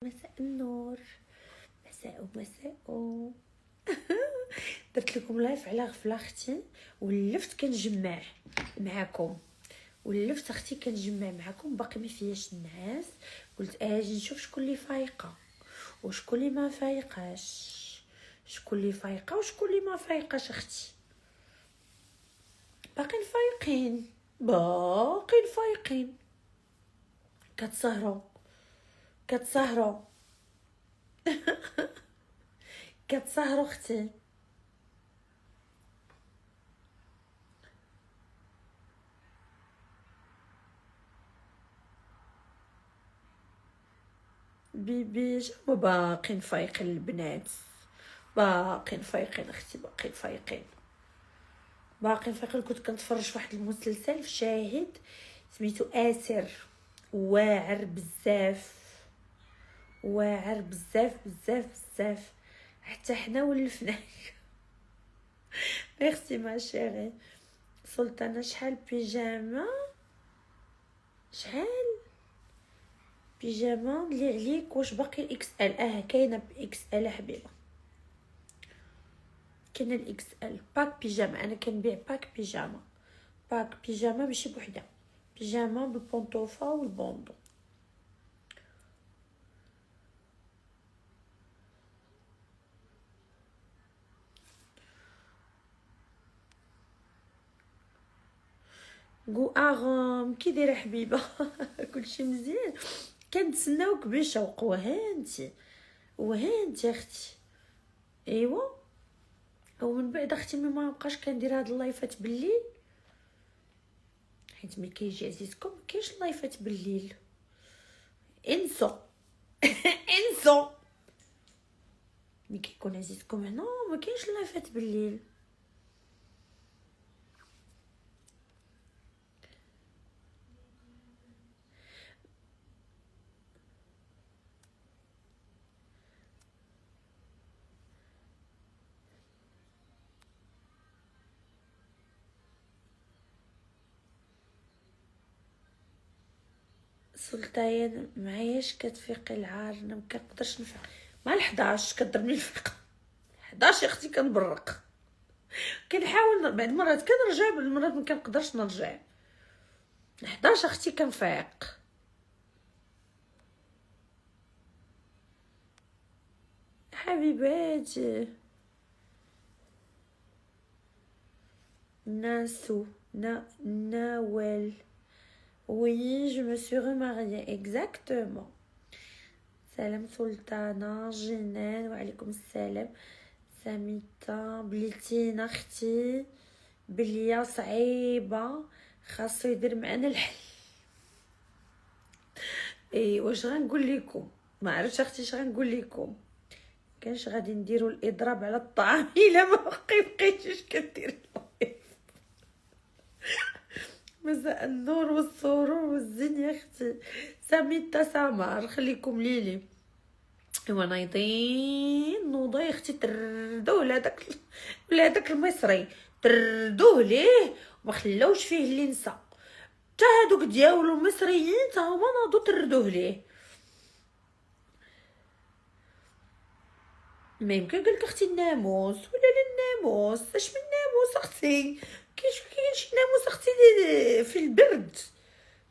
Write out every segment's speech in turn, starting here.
مساء النور. مساء درت لكم لايف على غفله اختي، ولفت كنجمع معكم، ولفت اختي كنجمع معكم، باقي ما فياش الناس. قلت اجي نشوف شكون اللي فايقه وشكون اللي ما فايقاش، شكون اللي فايقه وشكون اللي ما فايقاش. اختي باقيين فايقين، باقيين فايقين. كتسهروا كتسهروا اختي. بيبي باقيين فايقين البنات، باقيين فايقين اختي، باقيين فايقين. كنت كنتفرج في واحد المسلسل في شاهد سميتو آسر، واعر بزاف، واعر بزاف حتى حنا ولفناه. ميرسي ما شيري. سلطانه شحال بيجاما، شحال بيجاما اللي عليك؟ واش باقي الاكس ال؟ كاينه باكس ال حبيبه، كاين الاكس ال باك بيجاما. انا كنبيع باك بيجاما ماشي بوحده، بيجاما بالبونطوفه والبوندو. قو اغم كي دايره حبيبه؟ كلشي مزيان، كنتسناوك بشوق. وهانتي اختي، ايوا. ومن بعد اختي ما بقاش كندير هاد اللايفات بالليل، حيت ملي كيجي عزيزكم مكاينش اللايفات بالليل. انسو انسو ملي كيكون عزيزكم هنا ما كاينش اللايفات بالليل. سلطان معاياش كتفيقي العار، انا مكنقدرش نفيق مع 11 كضربني الفيقه. 11 اختي كنبرق، كنحاول بعد مرات كنرجع، بعد مرات ما كنقدرش نرجع. 11 اختي كنفيق. حبيباتي ناسو ناول. Oui, je me suis remariée, exactement. سلام سلطانة، جنان وعليكم السلام. سميتة بليتينا اختي بليا صعيبة، خاصو يدير معنا الحل. اي واش غنقول لكم؟ ما عرفتش اختي اش غنقول لكم. كانش غادي نديروا الاضراب على الطعام الا ما بقيتيش كديري. مساء النور والسرور والزين يا اختي. سميتة سمر خليكم ليلي. ايوا نايضين نوضه يا اختي، تردوه لهداك المصري، تردوه ليه وما خلاوش فيه اللي نسى. حتى هادوك ديالو المصريين تا هما ناضو تردوه ليه. ما يمكن قالك اختي الناموس ولا الناموس؟ اش من ناموس اختي؟ كاين شي ناموس اختي في البرد؟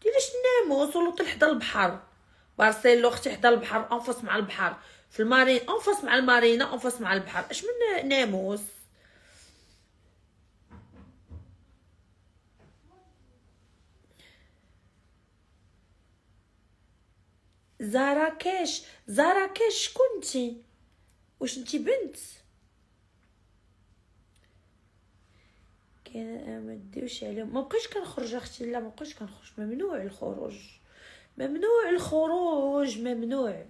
ديريش الناموس ولا طيح حدا البحر. بارسيلو اختي حدا البحر، انفس مع البحر في المارين، انفس مع المارينا، انفس مع البحر. اش من ناموس؟ زراكش شكونتي؟ واش انتي بنت؟ كان ما ديوش عليهم، ما بقيتش كنخرج اختي. لا ما بقيتش كنخرج، ممنوع الخروج، ممنوع.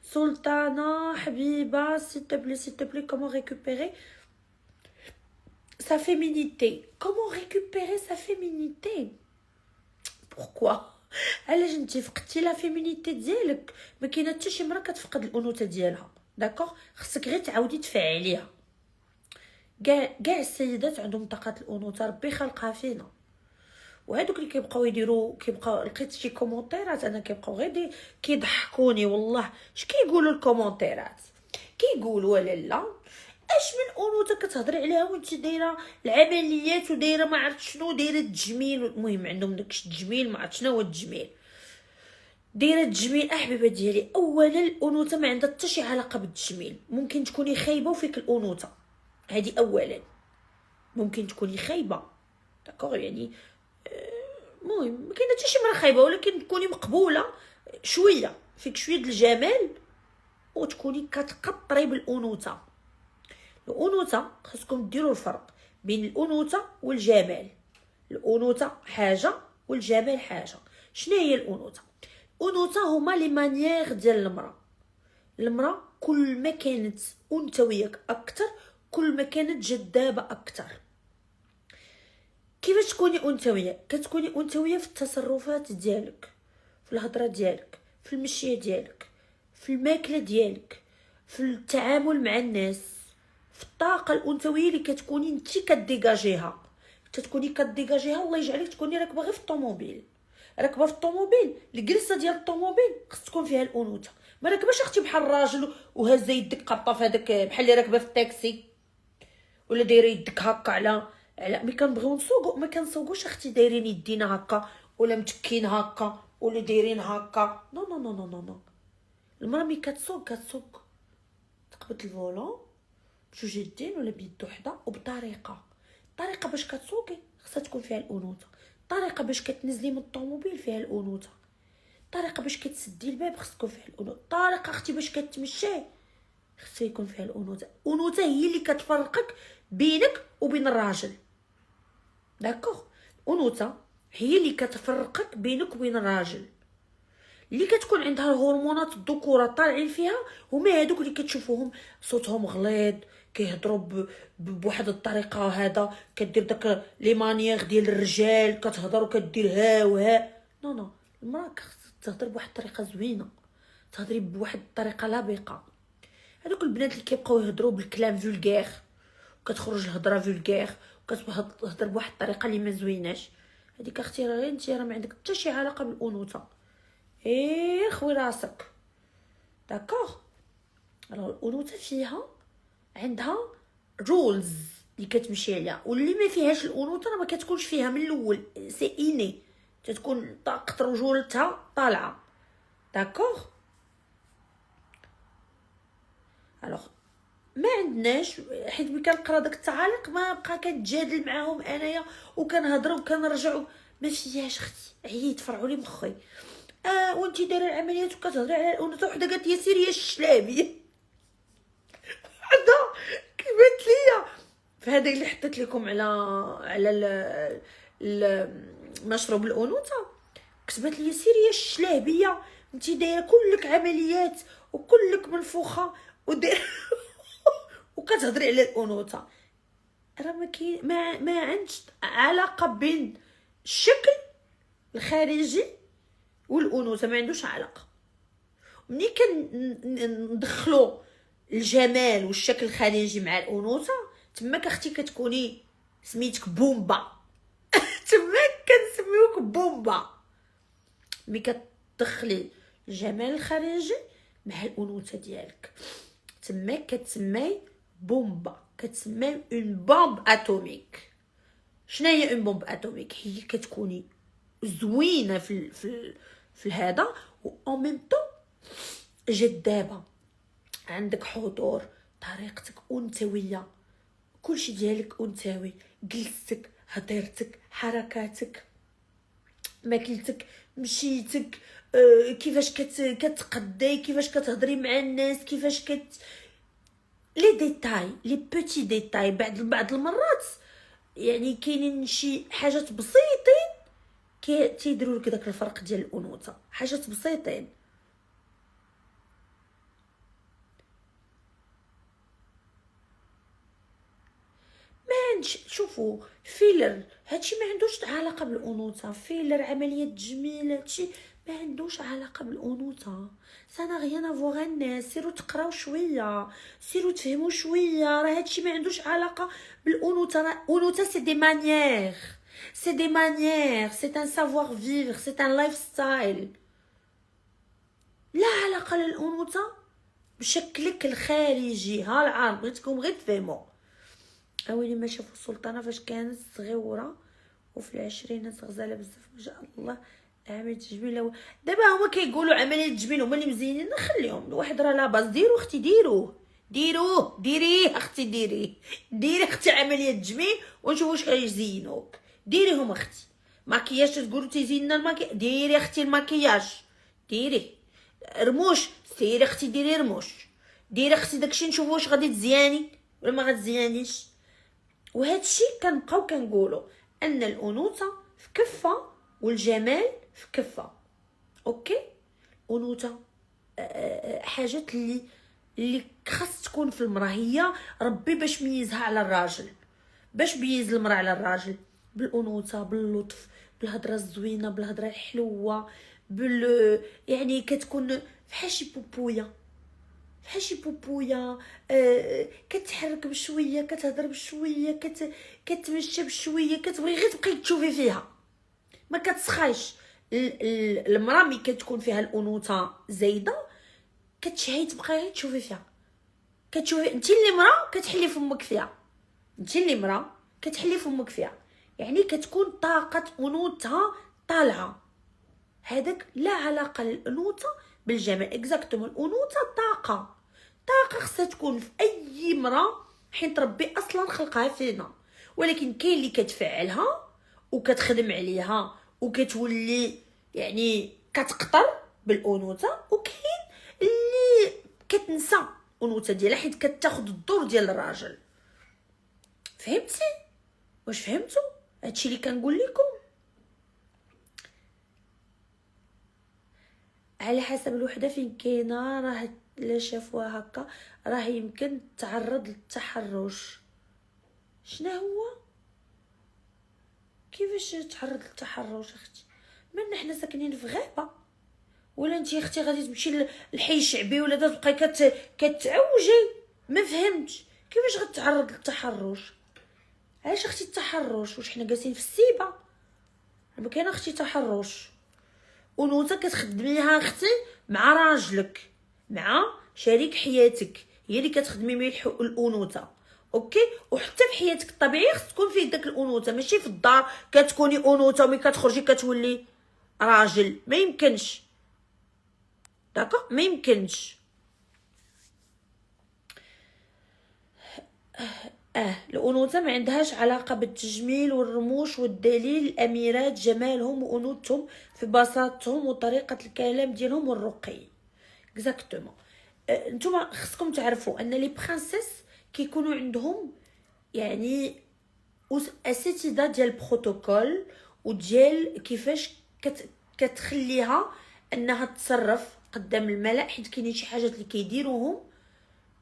سلطانه حبيبه s'il te plaît comment récupérer sa féminité. pourquoi علاش انت فقدتي لا فيمينيتي ديالك؟ ما كاينه حتى شي مرا كتفقد الانوثه ديالها، داكوغ؟ خصك غير تعاودي تفعليها. كاع السيدات عندهم طاقه الانوثه، ربي خلقها فينا. وهذوك اللي كيبقاو يديروا لقيت شي كومونتيرات انا كيبقاو غير كيضحكوني والله. اش كيقولوا الكومونتيرات؟ كيقولوا لالا اش من انوثه كتهضري عليها وانت دايره العمليات ودايره ما عرفت شنو، دايره التجميل. المهم عندهم داكش التجميل، ما عرفت شنو هو التجميل، دايره التجميل. احبابه ديالي، اولا الانوثه ما عندها حتى شي علاقه بالتجميل. ممكن تكوني خايبه وفيك الانوثه، هذه اولا. ممكن تكوني خايبه داكوغ، يعني المهم ما كاينه حتى شي مرا خايبه، ولكن تكوني مقبوله شويه، فيك شويه د الجمال وتكوني كتقطري بالانوثه. الانوثه خاصكم ديروا الفرق بين الانوثه والجمال. الانوثه حاجه والجمال حاجه. شنو هي الانوثه؟ الانوثه هما لي مانيير ديال المراه. المراه كل ما كانت انثويه اكثر كل ما كانت جذابه اكثر. كيفاش تكوني انثويه؟ كتكوني انثويه في التصرفات ديالك، في الهضره ديالك، في المشيه ديالك، في الماكله ديالك، في التعامل مع الناس، في الطاقه الانثويه اللي كتكوني انت كديجاجيها. تتكوني كديجاجيها، الله يجعلك تكوني راكبه غير في الطوموبيل، راكبه في الطوموبيل، الجلسه ديال الطوموبيل خص تكون فيها الانوثه. ما راكباش اختي بحال الراجل وهازه يدك قاطه في هذاك بحال اللي راكبه في الطاكسي، ولا دايره يدك هكا على ملي كنبغيو نسوقو ما كنسوقوش اختي دايرين يدينا هكا ولا متكين هكا ولا دايرين هكا. نو نو نو نو نو نو. المراه ملي كتسوق تقبط الفولون بجوج يدين ولا بيد وحده وبطريقه. الطريقه باش كتسوقي خصها تكون فيها الانوثه. الطريقه باش كتنزلي من الطوموبيل فيها الانوثه. الطريقه باش كتسدي الباب خص تكون فيها الانوثه. الطريقه اختي باش كتمشي خص يكون فيها الانوثه. الانوثه هي اللي كتفرقك بينك وبين الراجل، داكوغ. الانوثه هي اللي كتفرقك بينك وبين الراجل. اللي كتكون عندها الهرمونات الذكوره طالعين فيها هما هادوك اللي كتشوفوهم صوتهم غليظ، كيهضروا بواحد الطريقه، هذا كدير داك لي مانيير ديال الرجال، كتهضر وكدير ها وها. نو نو، المراه خصها تهضر بواحد الطريقه زوينه، تهضري بواحد الطريقه لبقه. هذوك البنات اللي كيبقاو يهضروا بالكلام فولغير، كتخرج الهضره فولغير وكتهضر بواحد الطريقه اللي ما زويناش، هذيك اختي راه انت راه ما عندك حتى شي علاقه بالانوثه. خوي راسك، داكوغ. راه الانوثه فيها عندها رولز اللي كتمشي عليها، واللي ما فيهاش الانوثه راه ما كتكونش فيها من الاول. سي اني تتكون طاقه رجولتها طالعه، داكوغ. الوغ ما عندناش، حيت ملي كنقرا داك التعاليق ما بقى كنتجادل معاهم انايا وكنهضر وكنرجع. ما فيهاش اختي، عييت فرعوا لي مخي. وانتي دايره العمليات وكتهضري على الانوثه. وحده قالت لي سيري يا الشلابي، وحده كيبات ليا في هذاك اللي حطيت لكم على المشروب الانوثه، كتبت لي سيري يا الشلابيه، انتي دايره كلك عمليات وكلك منفوخه ودايره وكتهضري على الانوثه. راه ما عندش علاقه بين الشكل الخارجي والانوثه، ما عندوش علاقه. ملي ندخلو الجمال والشكل الخارجي مع الانوثه تماك اختي كتكوني سميتك بومبا تماك كنسميوك بومبا. ملي كتدخلي الجمال الخارجي مع الانوثه ديالك تماك كتسماي بومبا، كتسماي اون بومب اتوميك. شنو هي اون بومب اتوميك؟ هي كتكوني زوينه في هذا و اون ميم طون جذابه، عندك حضور، طريقتك انثويه، كلشي ديالك انثوي، جلستك، هضرتك، حركاتك، ماكلتك، مشيتك، كيفاش كتقدي، كيفاش كتهضري مع الناس، كيفاش لي ديتاي، لي بوتي ديتاي. بعض المرات يعني كاينين شي حاجات بسيطين تيديروا لك داك الفرق ديال الانوثه، حاجات بسيطين. شوفوا فيلر هادشي ما عندوش علاقه بالانوثه. فيلر، عمليه تجميل، هادشي ما عندوش علاقه بالانوثه. سانا غيان افوغ الناس. سيروا تقراو شويه، سيروا تفهموا شويه، راه هادشي ما عندوش علاقه بالانوثه. الانوثه سي دي مانيير، سي دي مانيير، سي ان سافوار فيفر، سي ان لايف ستايل. لا علاقه للانوثه بشكلك الخارجي. ها العار بغيتكم غير تفهموا. اويلي ما شافوا السلطانه فاش كانت صغيره وفي العشرينات غزاله بزاف ما شاء الله، عمليه تجميل. دابا هما كيقولوا عمليه التجميل هما اللي مزينين، نخليهم. الواحد راه لاباس. ديروا اختي، ديروه ديريه اختي، ديري اختي عمليه التجميل ونشوفوا واش غيزينوك. ديريهم اختي. ماكياج تقولوا تيزيننا الماكياج، ديري اختي الماكياج، ديري رموش، سيري اختي ديري رموش، ديري اختي داكشي نشوفوا واش غادي تزياني ولا ما غتزيانيش. وهذا الشيء كنبقاو كنقولوا ان الانوثه في كفه والجمال في كفه. اوكي، انوثه حاجات اللي خاص تكون في المراه هي ربي باش ميزها على الراجل، باش بيز المراه على الراجل بالانوثه، باللطف، بالهضره الزوينه، بالهضره الحلوه، يعني كتكون بحال شي بوبويه، بحال شي بوبويه. كتحرك بشويه، كتهضر بشويه، كتمشى بشويه، كتبغي غير تبقاي تشوفي فيها، ما كتسخايش. المراه ملي كتكون فيها الانوثه زايده كتشهي تبقاي غير تشوفي فيها، كتشوفي انت اللي مراه كتحلي فمك فيها، انت اللي مراه كتحلي فمك فيها. يعني كتكون طاقه انوثه طالعه. هذاك لا علاقه للانوثه بالجمال. اكزاكتومون الانوثه طاقه خصها تكون في اي مراه، حيت ربي اصلا خلقها فينا. ولكن كاين اللي كتفعلها وكتخدم عليها وكتولي يعني كتقطر بالانوثه، وكاين اللي كتنسى الانوثه ديالها حيت كتاخذ الدور ديال الراجل. فهمتي؟ واش فهمتوا هادشي اللي كنقول لكم؟ على حسب الوحده فين كاينه، راه لا شافوها هكا راه يمكن تعرض للتحرش. شنو هو؟ كيفاش تعرض للتحرش اختي؟ من حنا ساكنين في غابه، ولا انت اختي غادي تمشي للحي الشعبي ولا تبقاي كتعوجي؟ ما فهمتش كيفاش غتعرض للتحرش. علاش اختي التحرش؟ واش حنا جالسين في السيبه؟ ما كاين اختي تحرش. انوثه كتخدميها اختي مع راجلك، مع شريك حياتك، هي اللي كتخدمي مع الانوثه. اوكي، وحتى في حياتك الطبيعيه خص تكون فيه داك الانوثه، ماشي في الدار كتكوني انوثه وملي كتخرجي كتولي راجل. ما يمكنش، داكا ما يمكنش. الانوثه ما عندهاش علاقه بالتجميل والرموش والدليل. الاميرات جمالهم وانوثتهم في بساطتهم وطريقه الكلام ديالهم والرقي. اكزاكتومون. نتوما خصكم تعرفوا ان لي برانسيس كيكونوا عندهم يعني اساتذه ديال البروتوكول وديال كيفاش كتخليها انها تصرف قدام الملأ، حيت كاينين شي حاجات اللي كيديروهم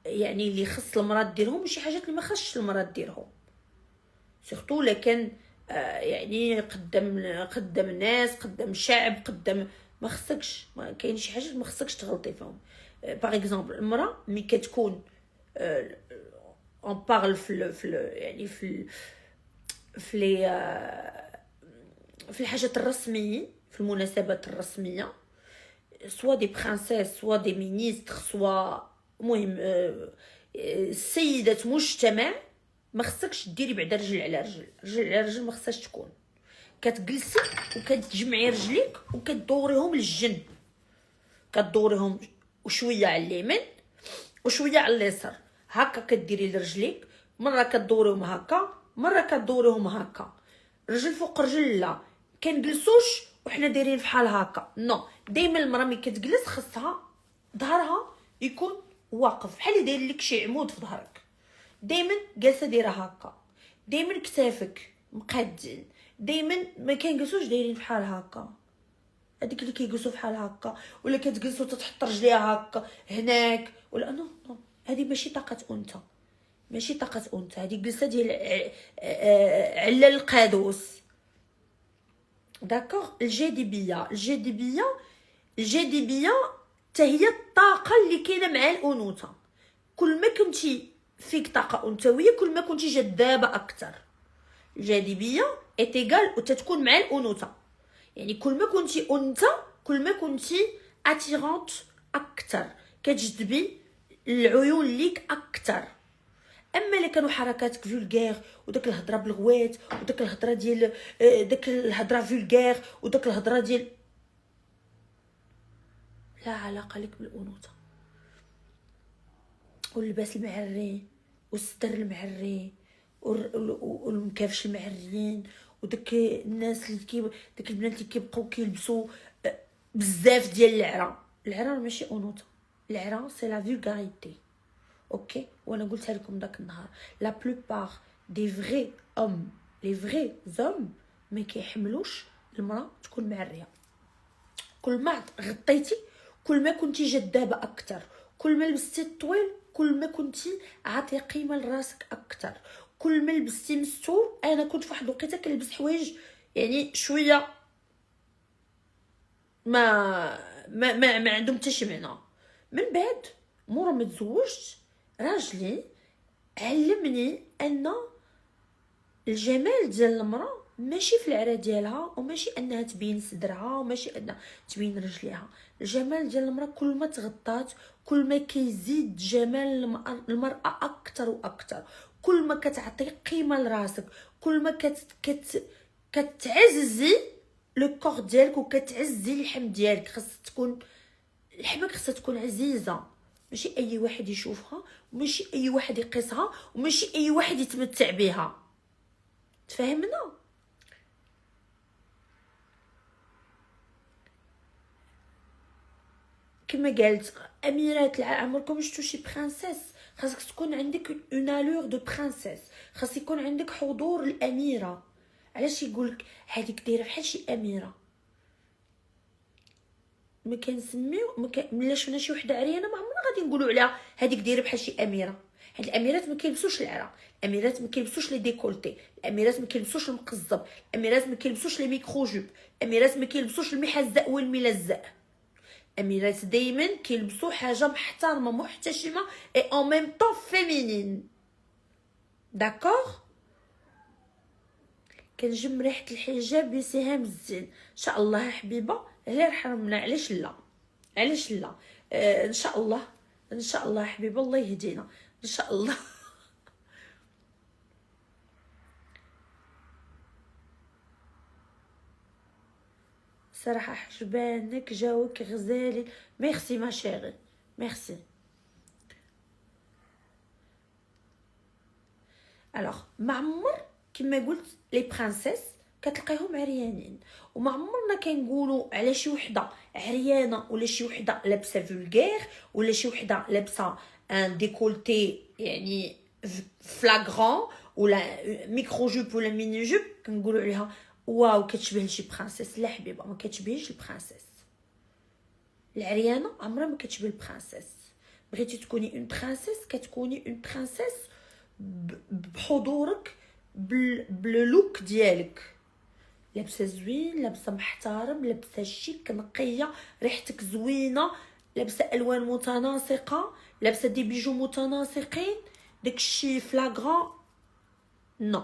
يعني اللي خص المراه ديرهم وشي حاجات اللي ما خصش المراه ديرهم، سورتو لكن يعني قدام الناس، قدام الشعب، قدام ما خصكش، ما كاين شي حاجات ما خصكش تغلطي فيهم. باغ اكزومبل المراه ملي كتكون اون بارل يعني في الحاجات الرسميه، في المناسبات الرسميه، سوا دي برانسيس سوا دي مينيستر سوا المهم سيدة مجتمع، ما خصكش ديري بعدا رجل على رجل ما خصهاش تكون. كتجلسي وكتجمعي رجليك وكتدوريهم للجن، كتدوريهم وشويه على اليمين وشويه على اليسار، هكا كديري لرجليك، مره كدوريهم هكا مره كدوريهم هكا، رجل فوق رجل. لا كنجلسوش وحنا دايرين فحال هكا، نو. دائما المراه ملي كتجلس خصها ظهرها يكون واقف بحال اللي داير لك شي عمود في ظهرك، دائما جالسه دايره هكا، دائما كتافك مقادين، دائما ما كنجلسوش دايرين بحال هكا. هذيك اللي كيجلسوا بحال هكا ولا كتجلسوا تتحط رجليها هكا هناك ولا نو، هذه ماشي طاقه انثى، ماشي طاقه انثى، هذه جلسه ديال علال القادوس. داكوغ. الجاذبيه حتى هي الطاقه اللي كاينه مع الانوثه. كل ما كنتي فيك طاقه انثويه كل ما كنتي جذابه اكثر، الجاذبيه ايتيغال وتتكون مع الانوثه. يعني كل ما كنتي انثى كل ما كنتي اتيرونت اكثر، كتجذبي العيون ليك اكثر. اما الا كانوا حركاتك فولغير وداك الهضره بالغوات وداك الهضره ديال داك الهضره فولغير وداك الهضره ديال لا علاقه لك بالانوثه، واللباس المعري والستر المعري والمكافش المعريين وداك الناس اللي داك البنات اللي كيبقاو كيلبسوا بزاف ديال العرا ماشي انوثه. العرا سي لا فولغاريتي. اوكي، وانا قلتها لكم داك النهار، لا بلوبار دي فري اوم، لي فري زوم ما كيحملوش المراه تكون معريه. كل ما غطيتي كل ما كنتي جذابه اكثر، كل ما لبستي الطويل كل ما كنتي عاطيه قيمه لراسك اكثر، كل ما لبستي مستور. انا كنت فواحد الوقيته كنلبس حوايج يعني شويه ما عندهم حتى شي معنى. من بعد مورا ما تزوجت راجلي علمني ان الجمال ديال المراه ماشي في العرا ديالها، وماشي انها تبين صدرها، وماشي انها تبين رجليها. الجمال ديال المراه كل ما تغطات كل ما كيزيد جمال المراه اكثر واكثر. كل ما كتعطي قيمه لراسك كل ما كتعززي لو كور ديالك وكتعزي اللحم ديالك. خاص تكون لحمك خاصها تكون عزيزه، ماشي اي واحد يشوفها، وماشي اي واحد يقيسها، وماشي اي واحد يتمتع بها. تفهمنا؟ كما قالت اميرات عمركم شفتوا شي برانسيس؟ خاصك تكون عندك اون الور دو برانسيس، خاص يكون عندك حضور الاميره. علاش يقولك هذيك دايره بحال شي اميره؟ ما كنسميو ملي شفنا شي وحده عريانه ما عمرنا غادي نقولوا عليها هذيك دايره بحال شي اميره. هاد الاميرات ما كيلبسوش العرا، الاميرات ما كيلبسوش لي ديكولتي، الاميرات ما كيلبسوش المقزب، الاميرات ما كيلبسوش لي ميكرو جوب، الاميرات ما كيلبسوش المحزق والملزق. الاميرات دائما كيلبسوا حاجه محترمه محتشمه اي ان ميم طون فيمينين. داكوغ؟ كنجم ريحه الحجاب بسهام الزين ان شاء الله حبيبه. غير حرمنا، علاش لا؟ علاش لا؟ ان شاء الله، ان شاء الله حبيبه، الله يهدينا ان شاء الله. صراحه حجبانك جاوك غزالي. ميرسي ما شيري، ميرسي. الوغ ما عمر كما قلت لي برانسيس كتلقايهم عريانين، وما عمرنا كنقولوا على شي وحده عريانه ولا شي وحده لابسه فولغير ولا شي وحده لابسه ان ديكولتي يعني فلاغرون ولا ميكرو جوب ولا ميني جوب كنقولوا عليها واو كتشبه لشي برانسيس. لا حبيبه، ما كتشبهش البرانسيس. العريانه عمرها ما كتشبه البرانسيس. بغيتي تكوني اون برانسيس كتكوني اون برانسيس بحضورك باللوك ديالك، لابسه زوين، لابسه محترم، لابسه شيك نقيه، ريحتك زوينه، لابسه الوان متناسقه، لابسه دي بيجو متناسقين. داكشي فلاغران نو.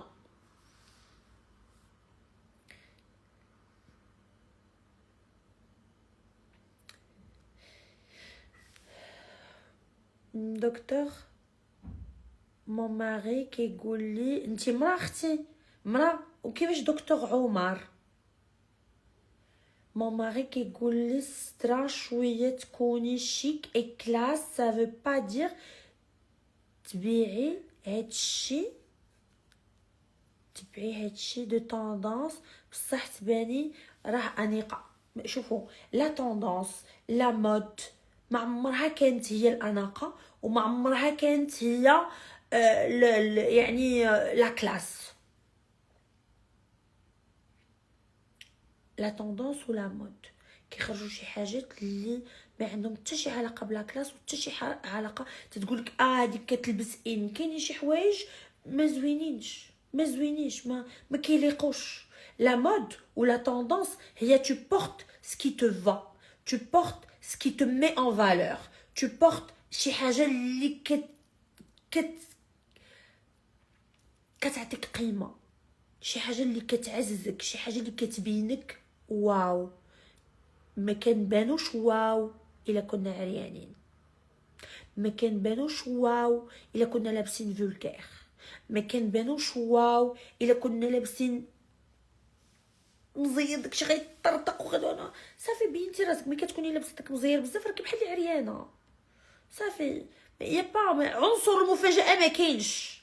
دكتور مون ماري كيقول لي انت مرا اختي مرا، وكيفاش دكتور عمر؟ مون ماري كيقول لي سترا شويه تكوني شيك اي كلاس، سا فو با دير تبيعي هادشي دو طوندونس، بصح تباني راه انيقه. شوفوا لا طوندونس لا مود ما عمرها كانت هي الاناقه، وما عمرها كانت هي يعني لا كلاس. لا طوندونس ولا مود كيخرجوا شي حاجات اللي ما عندهم حتى شي علاقه بلا كلاس وحتى شي علاقه تتقولك هذيك كتلبس ان. كاينين شي حوايج ما زوينينش ما كيليقوش. لا مود ولا طوندونس هي tu portes ce qui te va, tu portes ce qui te met en valeur, tu portes شي حاجه اللي كتعطيك قيمه. شي حاجه اللي كتعززك، شي حاجه اللي كتبينك واو. ما كنبانوش واو الا كنا عريانين، ما كنبانوش واو الا كنا لابسين فولكير، ما كنبانوش واو الا كنا لابسين مزير داكشي غيطرطق وغدونا. صافي بينتي راسك ملي كتكوني لابسه داك مزير بزاف راكي بحال اللي عريانه. صافي يا با عنصر المفاجاه ما كاينش،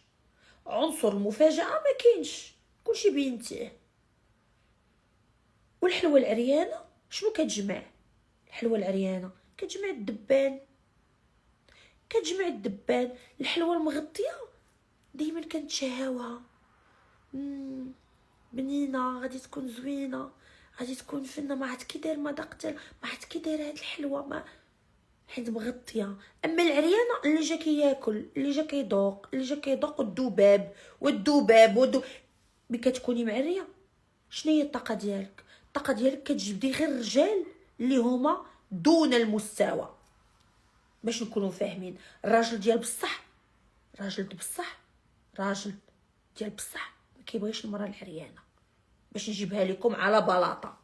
عنصر المفاجاه ما كاينش، كلشي بينتيه. والحلوه العريانه شنو كتجمع؟ الحلوه العريانه كتجمع الدبان، كتجمع الدبان. الحلوه المغطيه دائما كنتشهاوها، بنينه غادي تكون زوينه، غادي تكون فنه، ما عرفت كي داير مذاق، ما عرفت كي داير هاد الحلوه، ما حيت مغطيه. اما العريانه اللي جا كياكل، اللي جا كيذوق، اللي جا كيذوق الذباب ملي كتكوني معريه شنو هي الطاقه ديالك؟ الطاقه ديالك كتجبدي غير الرجال اللي هما دون المستوى. باش نكونوا فاهمين، الراجل ديال بصح، راجل بصح، راجل ديال بصح ما كيبغيش المراه العريانه. باش نجيبها لكم على بلاطه،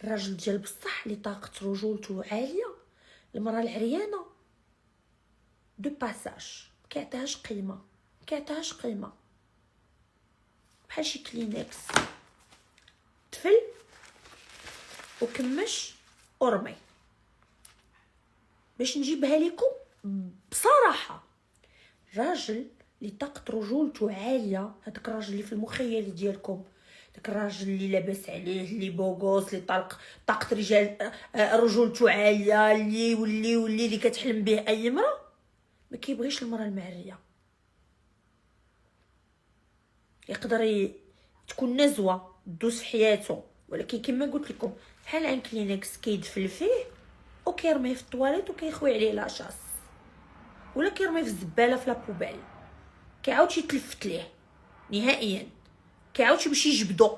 الراجل ديال بصح اللي طاقه رجولته عاليه، المراه العريانه دو باساج، كيعطيهاش قيمه، كيعطيهاش قيمه. بحال شي كلينكس، تفل وكمش ورمي. باش نجيبها لكم بصراحه، راجل اللي طاقه رجولته عاليه، هذاك الراجل اللي في المخيل ديالكم، داك الراجل اللي لاباس عليه، اللي بوغوس، اللي طاقه رجال رجولته عاليه، اللي كتحلم به اي امراه، ما كيبغيش المراه المعريه. يقدر تكون نزوه دوز في حياته، ولكن كما قلت لكم بحال عين كلينكس كيدفل فيه وكيرميه في الطواليت وكيخوي عليه لاشاس، ولا كيرميه في الزباله في لابوبيل، كيعاودش يتلفت ليه نهائيا، كيعاودش يمشي يجبدو،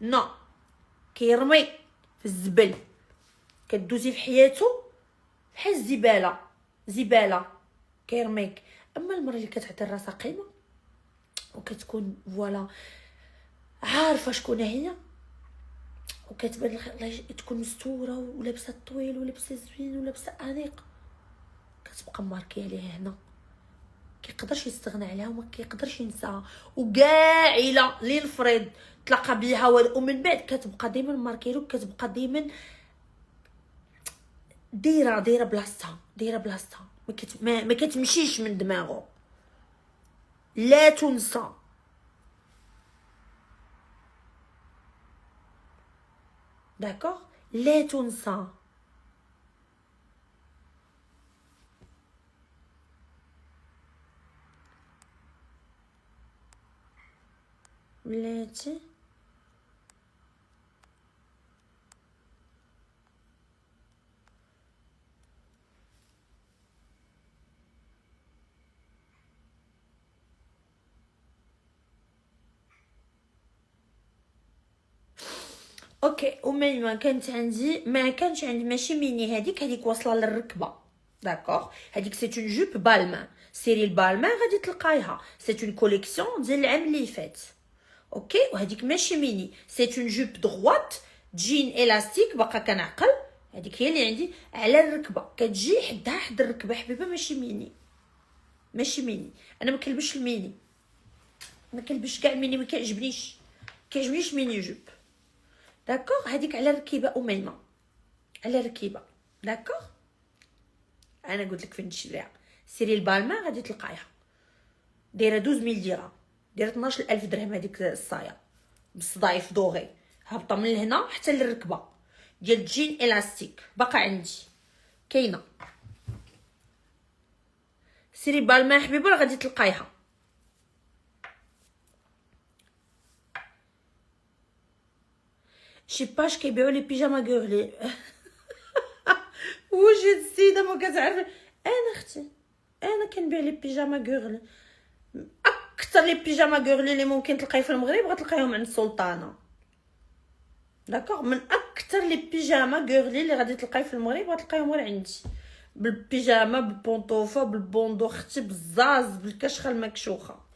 نا كيرمي في الزبل. كدوزي في حياته بحال الزباله، زباله كيرميك. اما المراه اللي كتعطي راسها قيمه وكتكون فوالا عارفه شكون هي، وكتبان تكون مستوره ولابسه طويل ولابسه زوين ولابسه انيق، كتبقى ماركيه عليه هنا، كيقدرش يستغنى عليها وما كيقدرش ينساها. وكاع الا للفريد تلاقى بيها ومن بعد كتبقى دائما ماركيلو، كتبقى دائما دايره بلاصتها، دايره بلاصتها، ما كتمشيش من دماغه، لا تنسى. داكوغ، لا تنسى. بلاتي اوكي. ومن كانت عندي، ما كانش عندي ماشي ميني، هذيك واصله للركبه. داكوغ، هذيك سي اون جوب بالمان، سيري البالمان غادي تلقايها، سي اون كوليكسيون ديال العام اللي فات. اوكي، وهذيك ماشي ميني، سي اون جوب دغوات جين الاستيك، باقا كنعقل، هذيك هي اللي عندي على الركبه، كتجي حدها حد الركبه حبيبه، ماشي ميني، ماشي ميني. انا ما كلبش الميني، ما كلبش كاع الميني، ما كيعجبنيش ميني جوب. داكوغ، هذيك على الركيبه اميمه، على الركيبه. داكوغ، انا قلت لك فين تشريها، سيري البالما غادي تلقايها، دايره 12000 درهم، دايره 12000 درهم هذيك الصايه بالصدايف دوغي، هابطه من هنا حتى للركبه، ديال جين الاستيك، باقا عندي كاينه. سيري بالما حبيبه راه غادي تلقايها. شي باش كيبيعوا لي بيجاما غورلي. واش هاد السيده ما كتعرف؟ انا اختي انا كنبيع لي بيجاما غورلي، اكثر لي بيجاما غورلي اللي ممكن تلقاي في المغرب غتلقايهم عند السلطانه. داكوغ، من اكثر لي بيجاما غورلي اللي غادي تلقاي في المغرب غتلقايهم غير عندي، بالبيجاما، بالبونطوفه، بالبوندو اختي، بالزاز، بالكشخه المكشوخه.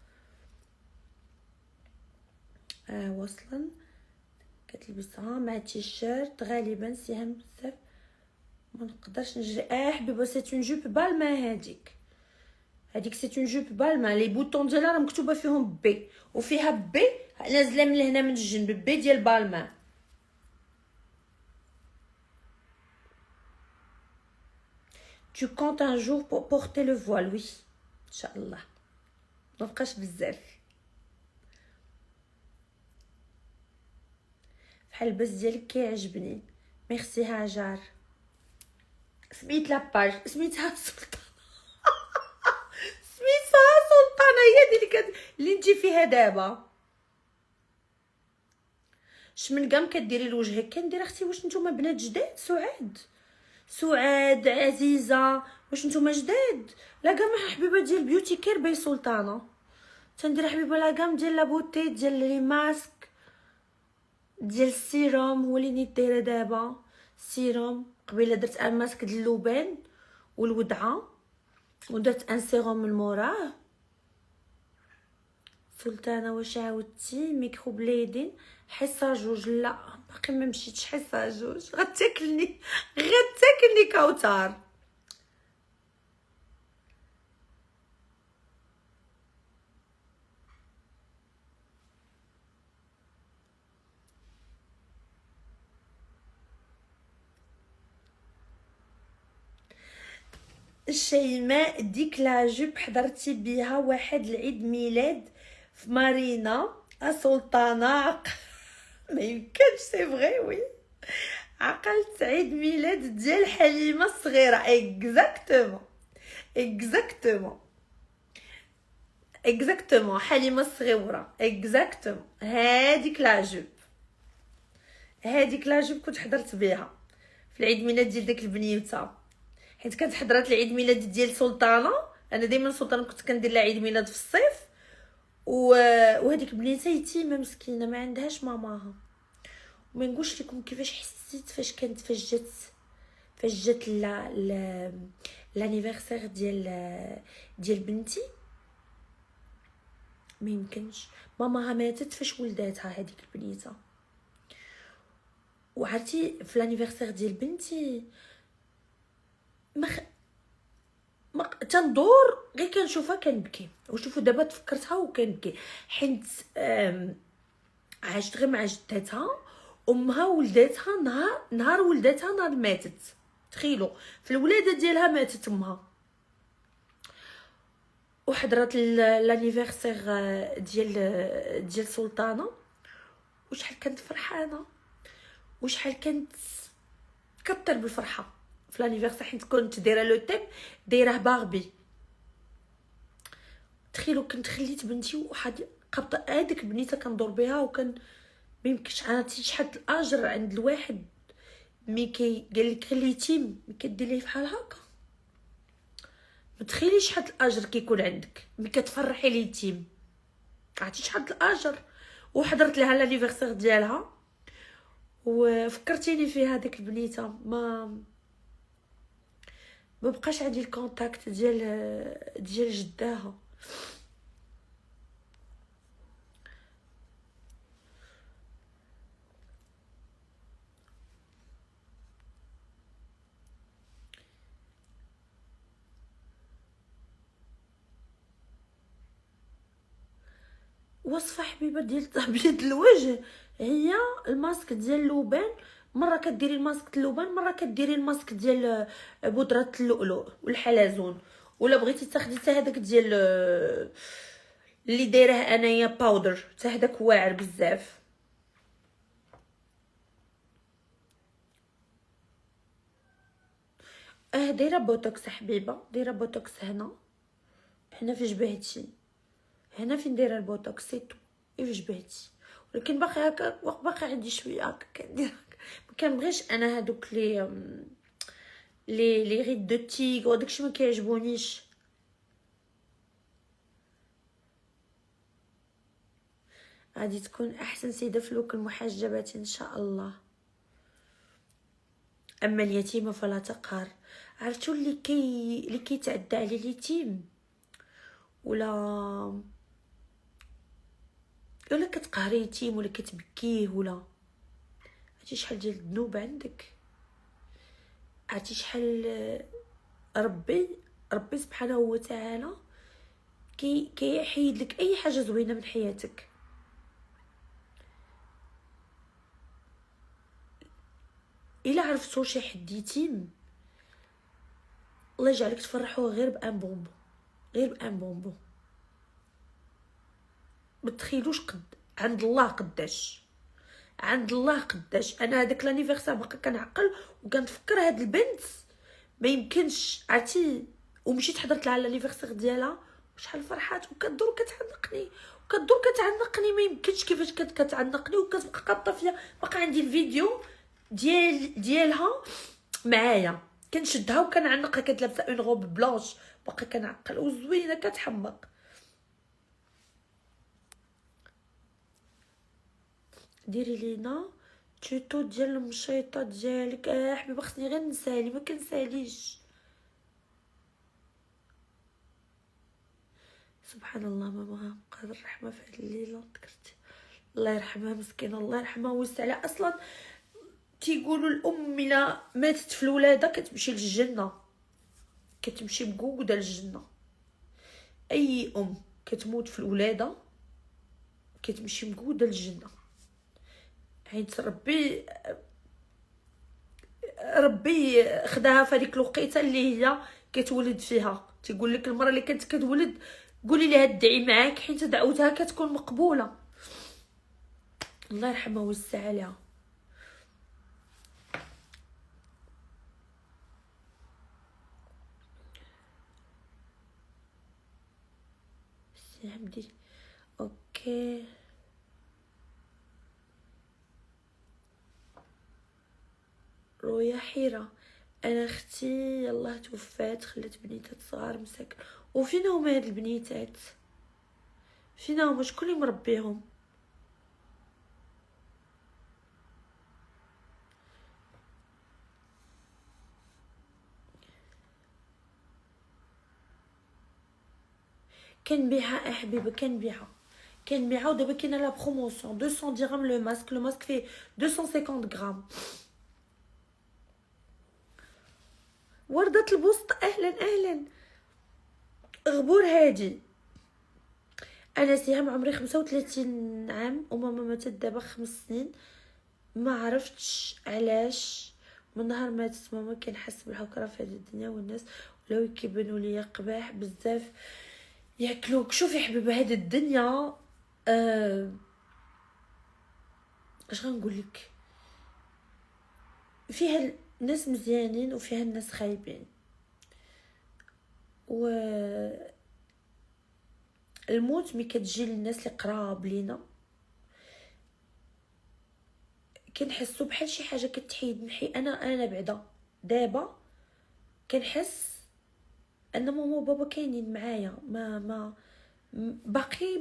وصلا كتلبسها مع تيشيرت غالبا سيهم بزاف، ما نقدرش نجري. حبيبه سي اون جوب بالما، هذيك سي اون جوب بالما، لي بوطون ديالها راه مكتوبه فيهم بي، وفيها بي نازله من هنا من الجنب، بي ديال بالما. tu comptes un jour pour porter le voile؟ oui ان شاء الله، ما بقاش بزاف بحال البس ديالك كيعجبني. ميرسي هاجر. سميت لاباج سميتها سلطانه سميتها سلطانه، هي اللي انتي فيها دابا. شمن كام كديري لوجهك؟ كندير اختي. واش نتوما بنات جداد؟ سعاد عزيزه، واش نتوما جداد؟ لا كام حبيبه ديال بيوتي كير باي سلطانه، تندير حبيبه لا كام ديال لابوتي ديال لي ماسك ديال السيروم، هو اللي دايره دابا سيروم. قبيله درت ان ماسك ديال اللبان والودعه، ودرت ان سيروم من موراه. سلطانه واش عاودتي ميكرو بليدين؟ حصه جوج. لا باقي ما مشيتش حصه جوج، غتاكلني كوثر. شيماء ديك لا جوب حضرتي بيها واحد العيد ميلاد في مارينا سلطانه ما يمكنش. سي فغي وي، عقلت عيد ميلاد ديال حليمه الصغيره. اكزاكتومون حليمه الصغيره اكزاكتومون. هذيك لاجوب كنت حضرت بها في العيد ميلاد ديال داك البنيوته، حيت كانت حضرات العيد ميلاد ديال سلطانه. انا دائما سلطانه كنت كندير لها عيد ميلاد في الصيف، وهذيك بنيته يتيمه مسكينه ما عندهاش ماماها. وما نقولش لكم كيفاش حسيت فاش جات لانيفرسير ديال بنتي. ما يمكنش، ماماها ماتت فاش ولداتها هذيك البنيته. وعرفتي في لانيفرسير ديال بنتي ما تندور غير كنشوفها كنبكي، وشوفوا دابا تفكرتها وكنبكي، حيت عاشت غير مع جدتها. امها ولداتها نهار ولداتها نهار ماتت. تخيلوا في الولاده ديالها ماتت امها. وحضرت لانيفرسير ديال سلطانه، وشحال كانت فرحانه، وشحال كانت كتر بالفرحه في لانيفرسير، حيت كنت دايره لو تيم دايره باربي. تخيلوا كنت خليت بنتي وحد قبطه هذيك بنيته كندور بها، وكان ما يمكنش. عرفتي شحال الاجر عند الواحد مي قال لك خليتي مي كدير ليه بحال هكا؟ ما تخيليش شحال الاجر كيكون عندك مي كتفرحي اليتيم. عرفتي شحال الاجر؟ وحضرت لها لانيفرسير ديالها، وفكرتيني فيها ديك البنيته. ما بقاش عندي الكونتاكت ديال جداها. وصفه حبيبه ديال تبييض الوجه هي الماسك ديال اللبان. مره كديري الماسك اللبان، مره كديري الماسك ديال بودره اللؤلؤ والحلزون، ولا بغيتي تاخدي حتى هذاك ديال اللي دايره انايا باودر، حتى هذاك واعر بزاف. دايره بوتوكس حبيبه، دايره بوتوكس هنا في جبهتي، هنا فين دايره البوتوكس سيتو في جبهتي. ولكن باقي هكا باقي عندي شويه هكا كندير هكا. ما كنبغيش انا هادوك لي غيد دو تيغ وداكشي ما كيعجبونيش. غادي تكون احسن سيده في لوك المحجبات ان شاء الله. اما اليتيمه فلا تقهر. عرفتوا اللي كيتعدى على اليتيم ولا ولا كتقهري يتيم ولا كتبكيه ولا عرفتي شحال ديال الذنوب عندك. عرفتي شحال ربي سبحانه وتعالى كيحيد لك اي حاجه زوينه من حياتك. الا عرفتو شي حد يتيم الله يجعلك تفرحوه غير بان بونبون. ما تخيلوش عند الله قداش انا هذاك لانيفرسير باقا كنعقل وكنتفكر هاد البنت ما يمكنش عرفتي. ومشيت حضرت لها لانيفرسير ديالها وشحال فرحات وكدور كتعنقني ما يمكنش كيفاش كتعنقني وكتبقى قاطه فيا. باقا عندي الفيديو ديالها معايا كنشدها وكنعنقها كانت لابسه اون روب بلانش باقا كنعقل وزوينه كتحمق. ديري لينا توتو ديال المشيطه ديالك. حبيبه خصني غير نسالي ما كنساليش. سبحان الله ماما قادر الرحمه في هذه الليله ذكرتي الله يرحمها مسكينه الله يرحمها ويوسع عليها. اصلا تيقولوا الام الا ماتت في الولاده كتمشي للجنه كتمشي مقوده للجنه. اي ام كتموت في الولاده كتمشي مقوده للجنه حيت ربي خداها في هذيك الوقيته اللي هي كتولد فيها. تيقول لك المراه اللي كانت كتولد قولي لها ادعي معاك حيت دعوتها كتكون مقبوله. الله يرحمها ويوسع عليها. سي حمدي اوكي. رويا حيرة انا اختي يلاه توفات خلات بنيتات صغار مساكن. وفين هما هاد البنيتات فين هما شكون اللي مربيهم؟ كنبيعها حبيبه كنبيعها ودابا كاينه لا بروموسيون 200 درهم لو ماسك فيه 250 غرام. وردة البسط اهلا غبور هادي. انا سهام عمري 35 عام وماما ماتت دابا 5 سنين. ما عرفتش علاش من نهار ماتت ماما كنحس بالحكره في هذه الدنيا والناس ولاو كيبانوا ليا قباح بزاف ياكلوك. شوفي حبيبه هذه الدنيا اش غنقول لك فيها الناس مزيانين وفيها الناس خايبين. و الموت ملي كتجي للناس اللي قراب لينا كنحسوا بحال شي حاجه كتحيد من انا بعدا دابا كنحس ان ماما وبابا كاينين معايا ما باقي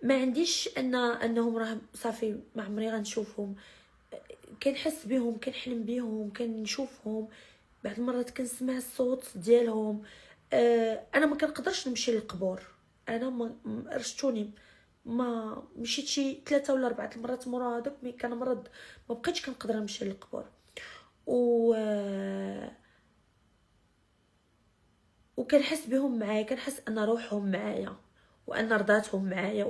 ما عنديش انهم راه صافي ما عمري غنشوفهم. كنحس بهم كنحلم بهم كنشوفهم بعض المرات كنسمع الصوت ديالهم. انا ما كنقدرش نمشي للقبور. انا ما رشتوني ما مشيت شي 3 ولا 4 المرات مورا هذاك ملي كان مرض ما بقيتش كنقدر نمشي للقبور. وكنحس بهم معايا كنحس ان روحهم معايا وان رضاتهم معايا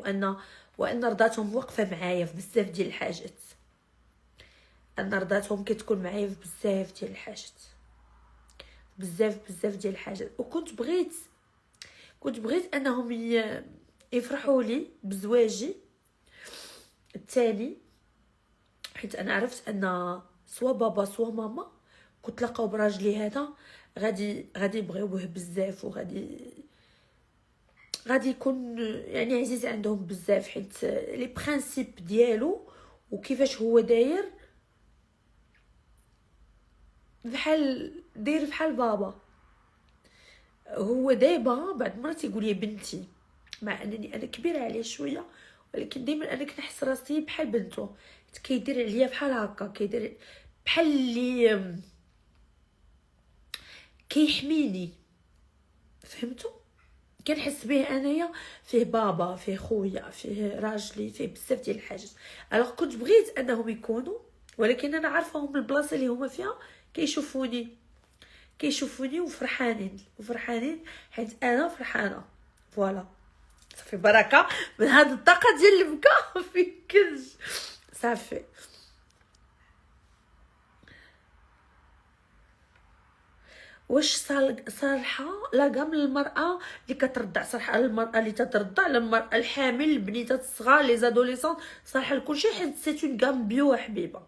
وان رضاتهم واقفه معايا في بزاف ديال الحاجات. ان رضاتهم كتكون معايا في بزاف ديال الحاجات بزاف ديال الحاجات. وكنت بغيت انهم يفرحوا لي بزواجي الثاني حيت انا عرفت ان سوا بابا سوا ماما كنت لاقاو براجلي هذا غادي يبغيوه بزاف وغادي يكون يعني عزيز عندهم بزاف حيت لي برينسيپ ديالو وكيفاش هو داير بحال بابا. هو دابا بعد مرات يقول لي بنتي مع انني انا كبيره عليه شويه ولكن دائما انا كنحس راسي بحال بنته. كيدير عليا بحال هكا كيدير بحال اللي كيحميني فهمتوا كنحس به انايا فيه بابا، فيه خويا، فيه راجلي، فيه بزاف ديال الحاجات. الوغ كنت بغيت انهم يكونوا، ولكن انا عارفاهم من البلاصه اللي هما فيها كيشوفوني وفرحانين حيت انا فرحانه. فوالا صافي بركه من هاد الطاقه ديال البكا في كلش صافي. واش صالحه لا كاع من المراه اللي كترضع، صالحه المراه اللي تترضع، المراه الحامل، البنيتات الصغار، لي زادوليسون، صالحه لكلشي حيت سي اون كام بيو حبيبه.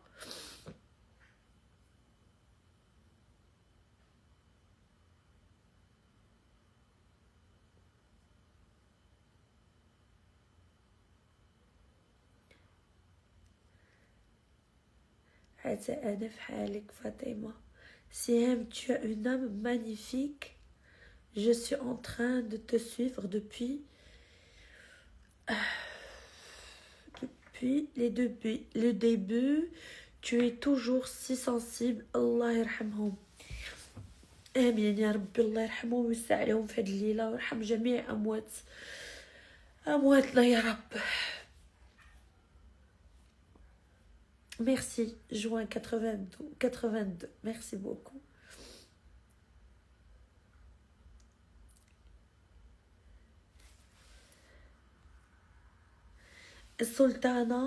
حتى انا في حالك فاطمه. سهام tu as une âme magnifique. Je suis en train de te suivre depuis le début. Tu es toujours si sensible. الله يرحمهم. امين يا ربي، الله يرحمهم ويوسع عليهم في هذه الليله ويرحم جميع امواتنا يا رب. Merci, juin 82. Merci beaucoup. السلطانة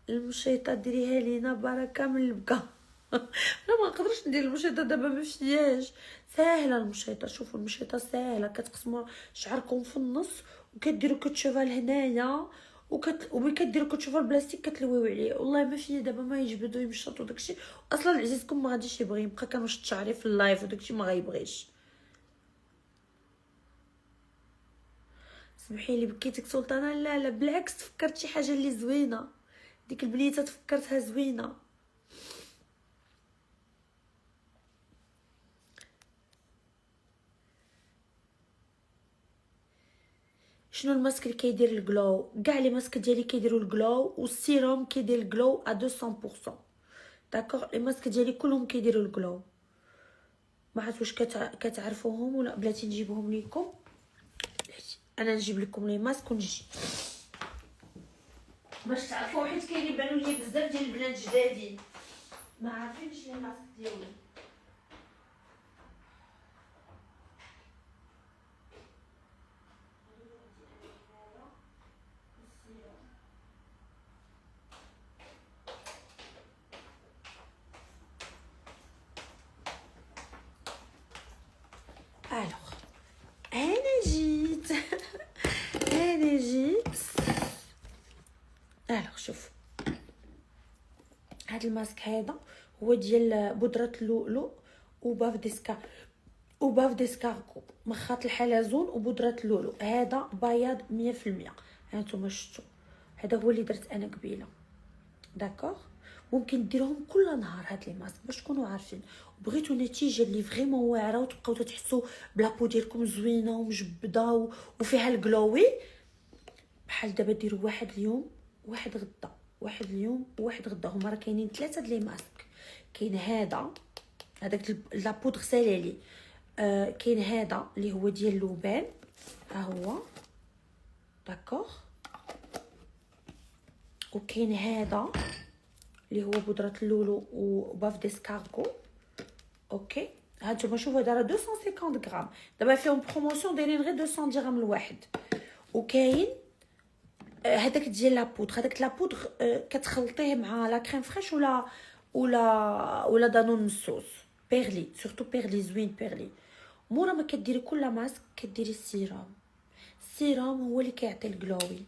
المشيطة ديريها لينا بركة من البكا. انا ما نقدرش ندير المشيطة دابا، ما فياش. ساهله المشيطة، شوفوا المشيطة ساهله، كتقسموا شعركم في النص وكديروا كتشوفال هنايا وملي كديروا كتشوفوا البلاستيك كتلويو عليه. والله ما فيا دابا ما يجبدوا يمشطوا داكشي. اصلا عزيزكم ما غاديش يبغي يبقى كنوش شعري في اللايف وداكشي ما غايبغيش. سمحي لي بكيتك سلطانه. لا بالعكس، تفكرت شي حاجه اللي زوينه. ديك البنيته تفكرتها زوينه. شنو الماسك اللي كيدير الجلو؟ كاع لي ماسك ديالي كيديروا الجلو، والسيروم كيدير الجلو ا 200%. داكوغ، لي ماسك ديالي كلهم كيديروا الجلو. ما عرفت واش كتعرفوهم ولا بلاتي نجيبهم ليكم. انا نجيب لكم لي ماسك ونجي باش تعرفوا، حيت كاينين بانوا لي بزاف ديال البنات جدادين ما عارفينش لي ماسك ديالهم. الوغ انا جيت انا جيت. الوغ شوف، هاد الماسك هذا هو ديال بودره اللؤلؤ وباف ديسكاركو مخاط الحلزون وبودره اللؤلؤ. هذا بياض 100%. هانتوما شفتوا، هذا هو اللي درت انا قبيله. داكوغ، ممكن ديرهم كل نهار هاد لي ماسك باش تكونوا عارفين. وبغيتو نتيجه اللي فريمون واعره وتبقاو تحسوا بلابو ديالكم زوينه ومجبده وفيها الجلوي. بحال دابا ديروا واحد اليوم واحد غدا، واحد اليوم وواحد غدا. هما راه كاينين 3 د لي ماسك. كاين هذاك لابودغ سالالي. كاين هذا اللي هو ديال اللبان، ها هو داكوغ. وكاين هذا اللي هو بودره اللولو وباف ديسكاركو. اوكي، هانتوما شوفوا هذا راه 250 غرام. دابا فيهم بروموسيون دايرين غير 200 درهم الواحد. وكاين هذاك ديال لابودغ. هذاك لابودغ كتخلطيه مع لا كريم فريش ولا دانون نصوص بيرلي، سورتو بيرلي زوين بيرلي. مورا ما كديري كل ماسك كديري السيرام هو اللي كيعطي الجلوي.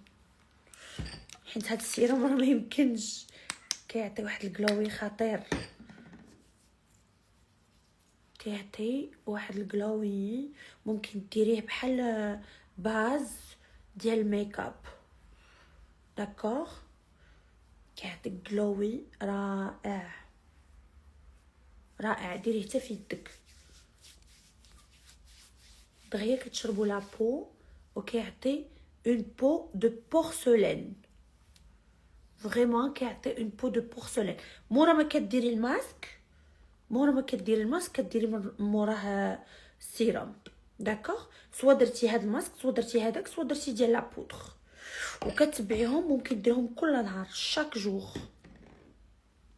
حيت هاد السيرام راه ما يمكنش كيعطي واحد الجلوي خطير. كيعطي واحد الجلوي ممكن ديريه بحال باز ديال الميك اب. داكوغ، كيعطي جلوي رائع. ديريه حتى في يدك دغيا كتشربوا لابو وكيعطي اون بو دو بورسلين. فريمون كيعطي اون بو دو بورسلين. مورا ما كديري الماسك كديري من موراه السيرام. داكوغ. سوا درتي هاد الماسك، سوا درتي هذاك، سوا درتي ديال لا بودغ، وكتبعيهم. ممكن ديرهم كل نهار شاك جوغ.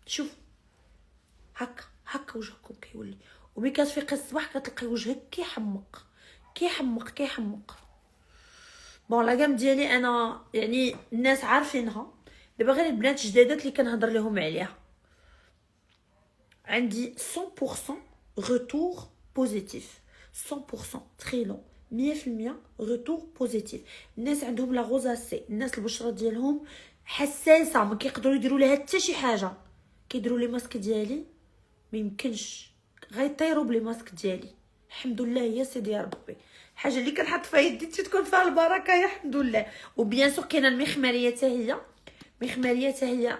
شوف هكا وجهكم كيولي. وملي كتفيقي الصباح كتلقاي وجهك كيحمق كيحمق كيحمق. بون لا غام ديالي انا يعني الناس عارفينها، دابا غير البنات جدادات اللي كنهضر لهم عليها. عندي 100% retour positif. 100% très long. 100% retour positif. الناس عندهم لا غوزاسي، الناس البشره ديالهم حساسه، ما كيقدروا يديروا لها حتى شي حاجه. كيديروا لي ماسك ديالي ما يمكنش، غيطيروا بلي ماسك ديالي. الحمد لله يا سيدي يا ربي، حاجه اللي كنحط فيها يدي تكون فيها البركه يا الحمد لله. وبيان سور كاينه المخماريه حتى هي، المخماريه حتى هي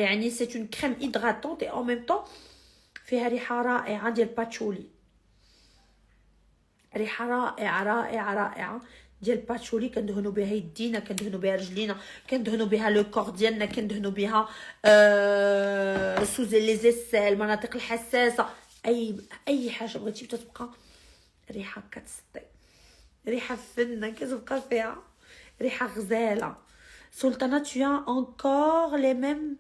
يعني سي اون كريم هيدراتونت اي ان ميم طون فيها ريحه رائعه ديال باتشولي، ريحه رائعه رائعه رائعه ديال باتشولي. كندهنوا بها يدينا، كندهنوا بها رجلينا، كندهنوا بها لو كور ديالنا، كندهنوا بها سوز لي زيسيل، المناطق الحساسه، اي حاجه بغيتي تتبقى ريحه كتسطي، ريحه فنه كتبقى فيها، ريحه غزاله. سلطانه tu as encore les mêmes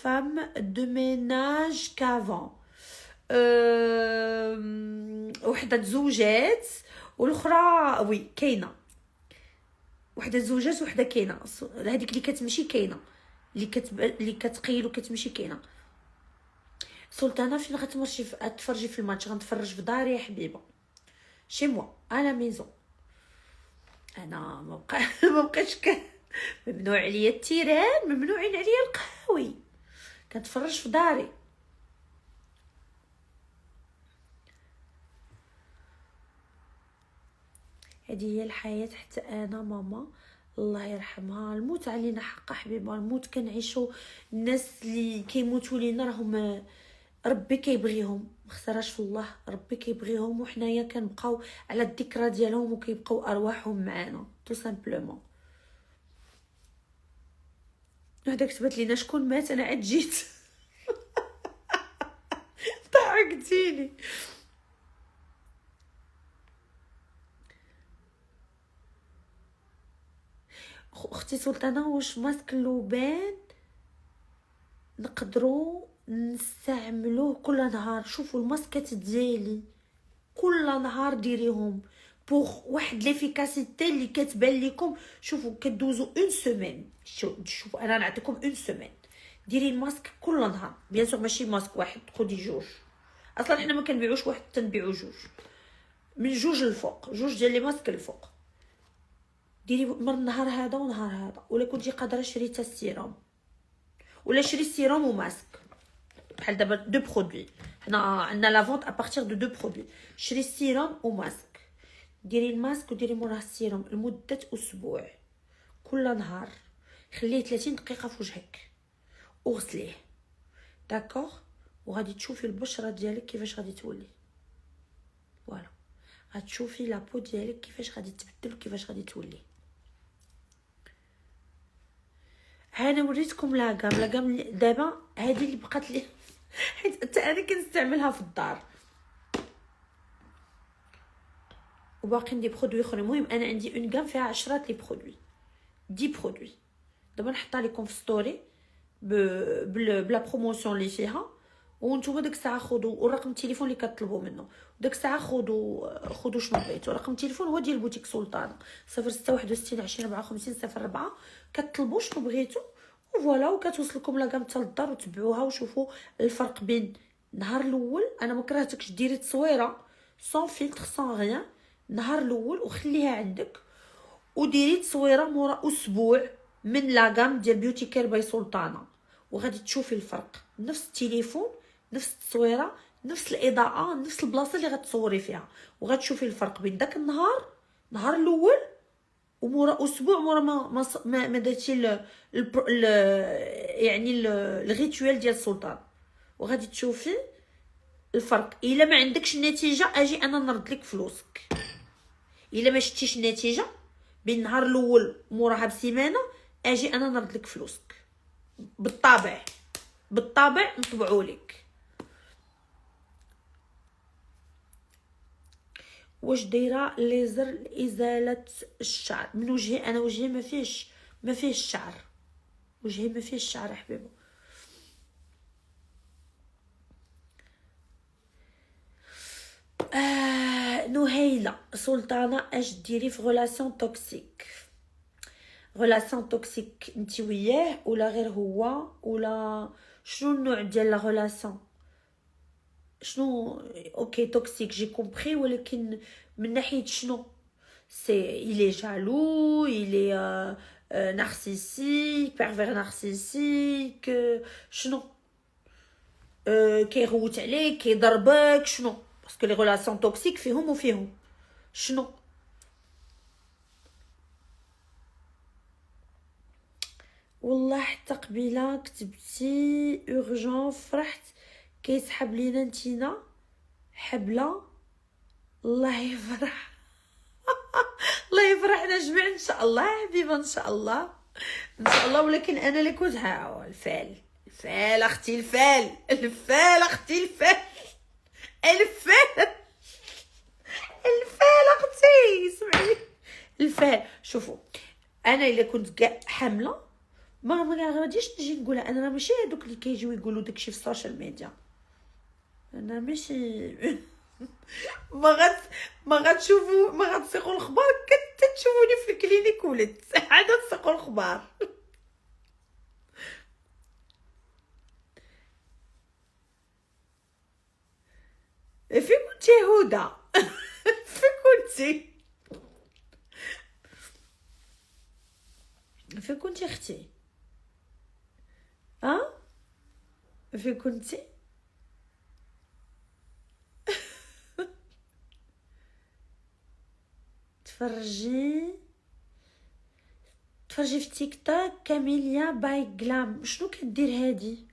femmes de ménage qu'avant. وحده تزوجات والاخرى وي كاينه، وحده تزوجات وحده كاينه. هذيك اللي كتمشي كاينه، اللي كتقيل وكتمشي كاينه. سلطانه فين غتمشي تفرجي في الماتش؟ غنتفرج في داري يا حبيبه، شي موا انا ميزون. انا ما بقاش ممنوع عليا التيران، ممنوعين عليا القهوي، كنتفرج في داري. هذه هي الحياه. حتى انا ماما الله يرحمها، الموت علينا حق حبيبه، الموت كنعيشوا. الناس اللي كيموتوا لينا راهم ربي كيبغيهم، مخسراش في الله، ربي كيبغيهم وحنايا كنبقاو على الذكرى ديالهم وكيبقاو ارواحهم معانا تو سامبلومون. هذا كتبت لينا شكون مات، انا عاد جيت ضحكتيني. اختي سلطانه، واش ماسك اللوبان نقدروا نستعملوه كل نهار؟ شوفوا الماسكات ديالي كل نهار ديريهم بوغ واحد ليفيكاسيتي اللي كتبان لكم. شوفوا كدوزو اون سيمين، شوفوا انا نعطيكم اون سيمين. ديري الماسك كل نهار، بيان سور ماشي ماسك واحد، خدي جوج. اصلا حنا ما كنبيعوش واحد، تنبيعو جوج، من جوج الفوق، جوج ديال لي ماسك الفوق. ديري مر النهار هذا ونهار هذا. ولا كنتي قادره شري حتى السيروم، ولا شري السيروم وماسك. بحال دابا دو برودوي، حنا عندنا لا فونت ا بارتير دو برودوي. شري السيروم وماسك، ديري الماسك وديري موراه السيروم لمده اسبوع كل نهار. خليه 30 دقيقه في وجهك وغسليه، داكوغ. وغادي تشوفي البشره ديالك كيفاش غادي تولي. فوالا غتشوفي لابو ديالك كيفاش غادي تبدل وكيفاش غادي تولي. انا وريتكم لاكام دابا هذه اللي بقات لي حيت حتى انا كنستعملها في الدار، وباقيين دي برودوي اخرين. المهم انا عندي اون كام فيها 10 لي برودوي، 10 برودوي. دابا نحطها لكم في ستوري بلا بروموسيون اللي فيها، وانتم ديك الساعه خذوا ورقم التليفون اللي كتطلبوا منه. ديك الساعه خذوا شنو بغيتوا. رقم التليفون هو ديال بوتيك سلطانه 0661 20 54 04. كتطلبوا شنو بغيتوا وفوالا، وكتوصلكم لاكام حتى للدار. وتبعوها وشوفوا الفرق بين النهار الاول. انا ما كرهتكش ديري تصويره سون فيلتر سون غيان النهار الاول وخليها عندك، وديري تصويره مورا اسبوع من لاكام ديال بيوتي كير باي سلطانه، وغادي تشوفي الفرق. نفس التليفون، نفس التصويره، نفس الاضاءه، نفس البلاصه اللي غتصوري فيها، وغتشوفي الفرق بين داك النهار الاول ومورا اسبوع مورا ما درتي يعني الريتوال ديال السلطان، وغادي تشوفي الفرق. الا ما عندكش النتيجه اجي انا نرد لك فلوسك. الا ما شفتيش النتيجه بين النهار الاول موراها بسيمانه اجي انا نرد لك فلوسك بالطبع، بالطبع نطبعوا لك. واش دايره ليزر لازاله الشعر من وجهي انا. وجهي ما فيهش الشعر، وجهي ما فيهش الشعر حبيبه. نهيلة سلطانه، اش ديري في غولاسيون توكسيك؟ غولاسيون توكسيك انت وياه ولا غير هو، ولا شنو النوع ديال لا غولاسيون؟ شنو اوكي توكسيك جي كومبري، ولكن من ناحيه شنو؟ سي il est jaloux, il est narcissique, pervers narcissique، شنو كيغوت عليك، كيضربك، شنو؟ باسكو لي غولاسيون توكسيك فيهم وفيهم. شنو؟ والله حتى قبيله كتبتي اورجون فرحت كيسحب لينا نتينا حبله. الله يفرح الله يفرحنا جميع ان شاء الله حبيبه، ان شاء الله ان شاء الله. ولكن انا اللي كنت الفال اختي، الفال اختي، الفال اختي، اسمعي الفال. شوفوا انا الا كنت كاع حامله ما غاديش نجي نقولها. انا راه ماشي هذوك اللي كيجيو يقولوا داكشي في السوشيال ميديا. انا ماشي ما غتشوفوا، ما غتسيقوا الخبار كتشوفوني في الكلينيك ولدت عاد تسيقوا الخبار. في كنتي هدى في كنتي اختي في كنتي تفرجي في تيك توك كاميليا باي غلام. شنو كدير هادي؟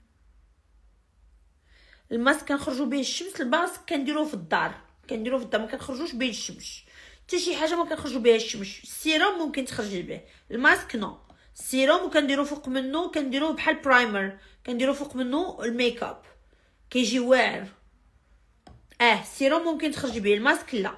الماسك كنخرجوا به الشمس، الماسك كنديروه في الدار، ما كنخرجوش به الشمس. حتى شي حاجه ما كنخرجوا بها الشمس. السيروم ممكن تخرجي به، الماسك نو. السيروم وكنديروا فوق منه، كنديروه بحال برايمر، كنديروا فوق منه الميك اب كيجي واعر. السيروم ممكن تخرجي به، الماسك لا.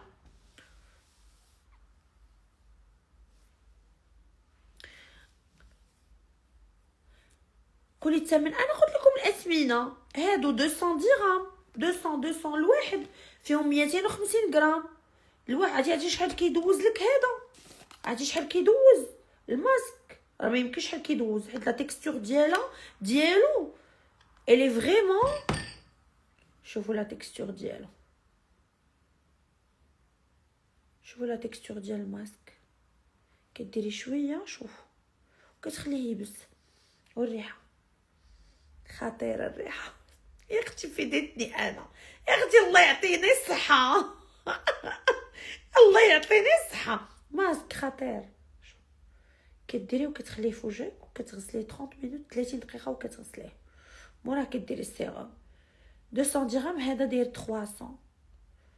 قولي الثمن. انا قلت لكم الاثمنه هادو 200 درهم، 200 الواحد فيهم 250 غرام الواحد. عرفتي شحال كيدوز لك هذا؟ عرفتي شحال كيدوز الماسك؟ راه ما يمكنش شحال كيدوز، حيت لا تيكستور ديالو الي فريمون. شوفوا لا تيكستور ديالو، شوفوا لا تيكستور ديال الماسك. كديري شويه شوفوا وكتخليه يبس. والريحه خطيره، الريحه يا اختي فديتني انا، يا اختي الله يعطيني الصحه الله يعطيني الصحه. ماسك خطير. كديريه وكتخليه في وجهك وكتغسليه 30 مينوت 30 دقيقه وكتغسليه. مورا كديري السيروم 200 درهم، هذا داير 300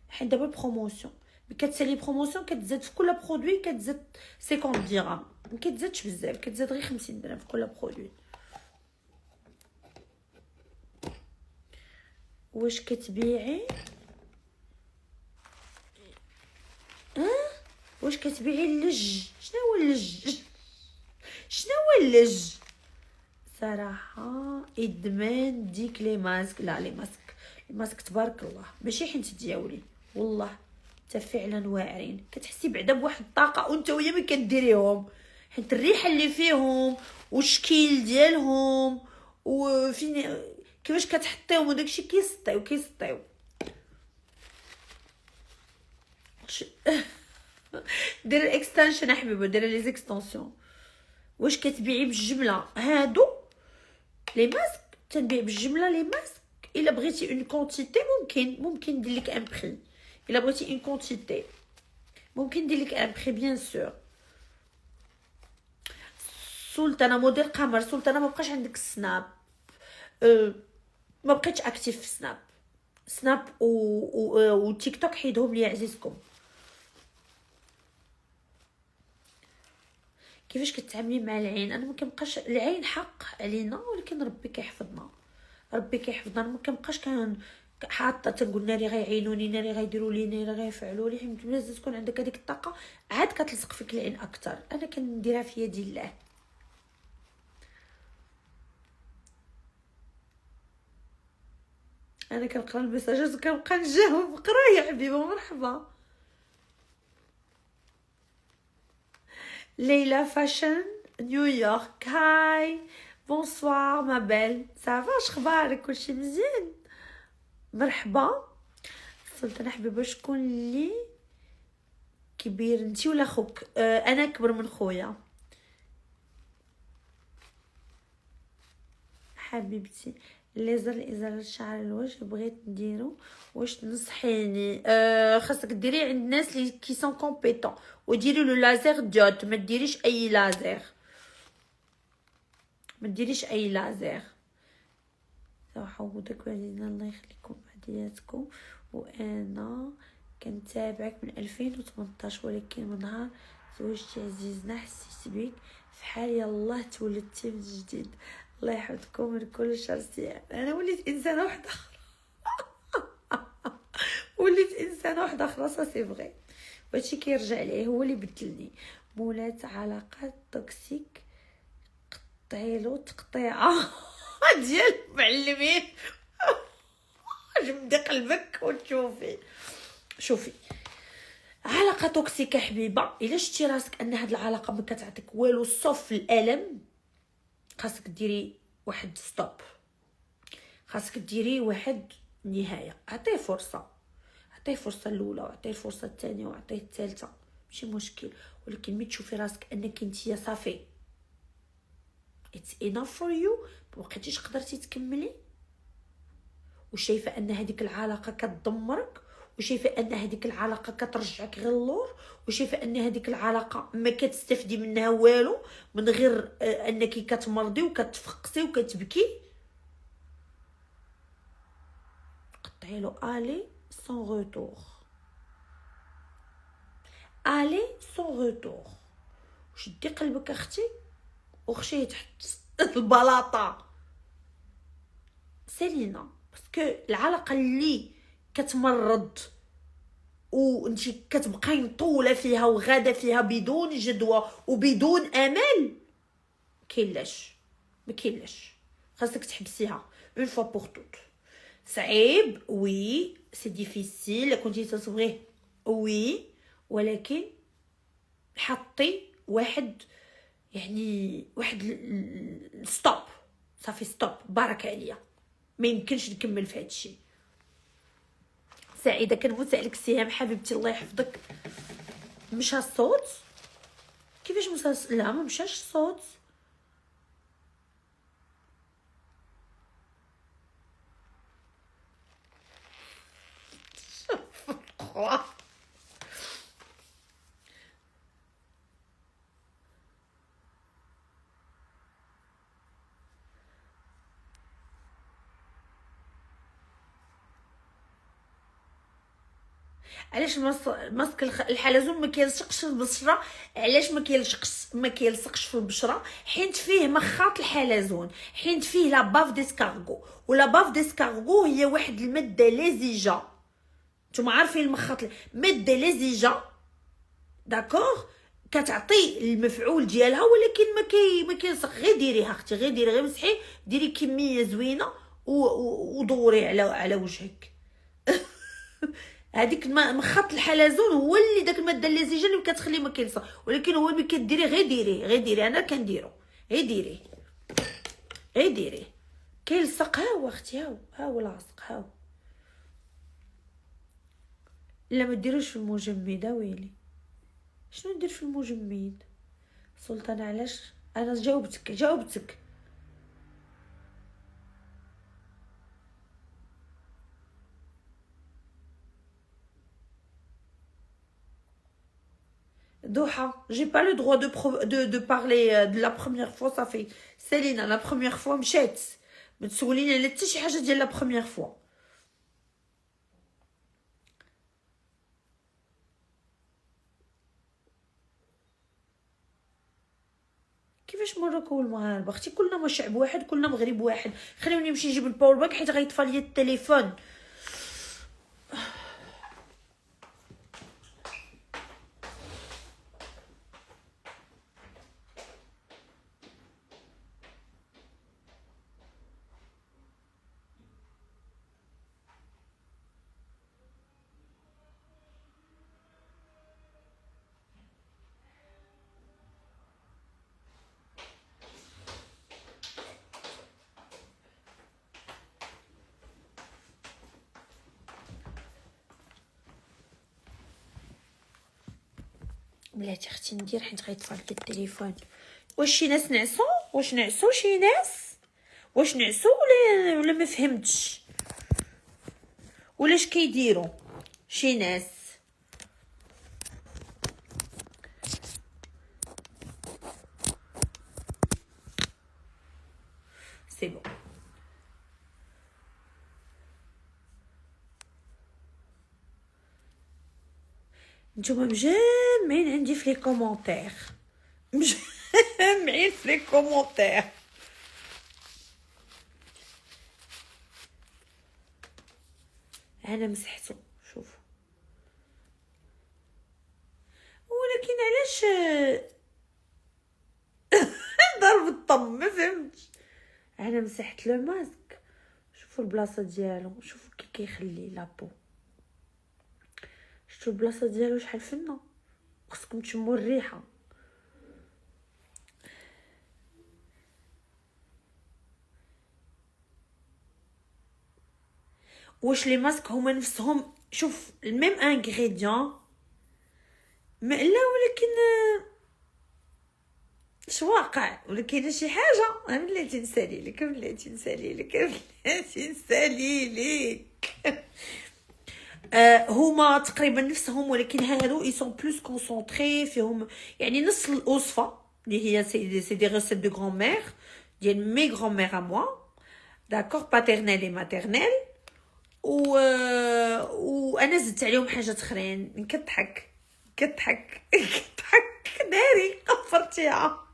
حيت دابا بروموسيون. كتسالي بروموسيون كتزاد في كل برودوي كتزاد 50 درهم، ما كتزادش بزاف، كتزاد غير 50 درهم في كل برودوي. واش كتبيعي واش كتبيعي اللج؟ شنو هو اللج؟ صراحه ادمان ديك لي ماسك. لا لي ماسك تبارك الله ماشي حنت دياولي والله حتى فعلا واعرين. كتحسي بعدا بواحد الطاقه وانت ويا ملي كديريهم، حيت الريحه اللي فيهم والشكل ديالهم وفين كيفاش كتحطيهم وداكشي كيسطيو. دير الاكستنشن حبيبه، دير لي زيكستنسيون. واش كتبيعي بالجمله هادو لي ماسك؟ تنبيع بالجمله لي ماسك. الا بغيتي اون كونتيتي ممكن ندير لك ان بري. الا بغيتي اون كونتيتي ممكن ندير لك ان بري بيان سور. سلطانه موديل قمر. سلطانه ما بقاش عندك السناب، ما بقيتش اكتيف في سناب و تيك توك حيدهم لي عزيزكم. كيفاش كتعاملي مع العين؟ انا ما كنبقاش العين حق علينا، ولكن ربي كيحفظنا. انا ما كنبقاش حاطه تنقول ناري غيعينوني، ناري غيديروا لي، ناري غيفعلوا لي. حيت لازم تكون عندك هذيك الطاقه عاد كتلصق فيك العين اكثر. انا كنديرها في يد الله. انا كنقرا المساجات وكنبقى نجاوب. قرا يا حبيبه، مرحبا. ليلى فاشن نيويورك، هاي بونسوار ما بيل، صافا شخبارك؟ كلشي مزيان؟ مرحبا. سلطان حبيبه، شكون اللي كبير، انتي ولا خوك؟ انا كبر من خويا. حبيبتي ليزر لازاله شعر الوجه بغيت نديرو، واش تنصحيني؟ خاصك ديري عند الناس اللي كي سون كومبيتون، وديري لو لازير دوت. ما ديريش اي لازير، ما ديريش اي لازير. عوضك والدينا الله يخليكم بعدياتكم. وانا كنتابعك من 2018، ولكن من نهار زوجتي عزيزنا حسيت بيك في حال يلاه تولدتي من جديد. الله يحفظكم من كل شر. انا وليت انسانه واحده اخرى. وليت انسانه واحده اخرى، سي فغي. وهادشي كيرجع ليه، هو اللي بدلني. مولات علاقات توكسيك، قطعيلو تقطيعه ديال معلمين. جبدي قلبك وتشوفي. شوفي، علاقه توكسيكه حبيبه، الا شتي راسك ان هاد العلاقه ما كتعطيك والو صف الالم، خاصك ديري واحد ستوب، خاصك ديري واحد نهايه. عطيه فرصه، عطيه فرصه الاولى، وعطيه الفرصه الثانيه، وعطيه الثالثه، ماشي مشكل. ولكن ملي تشوفي راسك انك انتيا صافي it's enough for you، مبقيتيش قدرتي تكملي، وشايفه ان هذيك العلاقه كتدمرك، وشايفه ان هذيك العلاقه كترجعك غير اللور، وشايفه ان هذيك العلاقه ما كتستفدي منها والو من غير انك كتمرضي وكتفقسي وكتبكي، قطعي له الي سون روتور. الي سون روتور. شدي قلبك اختي وخشي تحت البلاطه. سالينا، باسكو العلاقه اللي كتمرض وانتي كتبقاي مطوله فيها وغاده فيها بدون جدوى وبدون امل، كاينلاش، ما كاينلاش. خاصك تحبسيها اون فوا بور توت. صعيب وي، سي ديفيسيل كنتي تصبغيه وي، ولكن حطي واحد، يعني واحد ستوب. صافي ستوب، بارك عليا، ما يمكنش نكمل في هادشي. سعيده، كنموت عليك سهام حبيبتي، الله يحفظك. مشى الصوت؟ كيفاش مشى؟ لا ما مشاش الصوت. علاش ماسك الحلزون ما كيلصقش في البشره؟ علاش ما كيلصقش في البشره؟ حيت فيه مخاط الحلزون، حيت فيه لا باف ديسكارغو، ولا باف ديسكارغو هي واحد الماده لزجه. نتوما عارفين المخاط، ماده لزجه داكوغ، كتعطي المفعول ديالها، ولكن ما كيلصق. غير ديريها اختي، غير ديري، غير مسحي، ديري كميه زوينه ودوري على وجهك. هذيك مخط الحلزون هو اللي داك الماده اللزجه اللي كتخلي ما كيلصق، ولكن هو ملي كديري غير ديري، غير ديري، انا كنديرو، غير ديري، غير ديري، كيلصق. ها هو اختي، ها هو لاصق، ها هو. لا ما ديروش في المجمد، ويلي شنو ندير في المجمد؟ سلطان علاش؟ انا جاوبتك. Doha, j'ai pas le droit de parler de la première fois. Ça fait Céline, la première fois مشات ما تسوليني على حتى شي حاجه ديال لا première fois. كيفاش مروكو والمغاربه اختي؟ كلنا ما شعب واحد، كلنا مغرب واحد. خليوني نمشي نجيب الباور بانك حيت غيطفى ليا التليفون. بلاتي اختي ندير حيت غيطفى لك التليفون. واش شي ناس نعسو؟ واش نعسو شي ناس؟ واش نعسو ولا ما فهمتش؟ ولا اش كيديروا شي ناس؟ سي بون. نتوما مجمعين عندي في لي كومونتير، مجمعين في لي كومونتير. انا مسحتو شوفوا، ولكن علاش ضرب الطم؟ ما فهمتش. انا مسحت لو ماسك، شوفوا البلاصه ديالو، شوفوا كي كيخلي لابو، شفتوا البلاصه ديالو شحال فنه. خصكم تشموا الريحه. واش لي ماسك هما نفسهم شوف الميم انغريديون؟ ما لا، ولكن اش واقع؟ ولكن شي حاجه بلاتي نسالي لك، بلاتي نسالي لك، بلاتي نسالي لك. هما تقريبا نفسهم، ولكن هادو اي سون بلوس كونسونطري فيهم، يعني نص الوصفه اللي هي سي دي ريسيت دو غران مير ديال مي غران مير ا موا، داكوغ، باترنيل اي ماترنيل. وانا زدت عليهم حاجات اخرين. كضحك كضحك كضحك ناري. قفرتيها.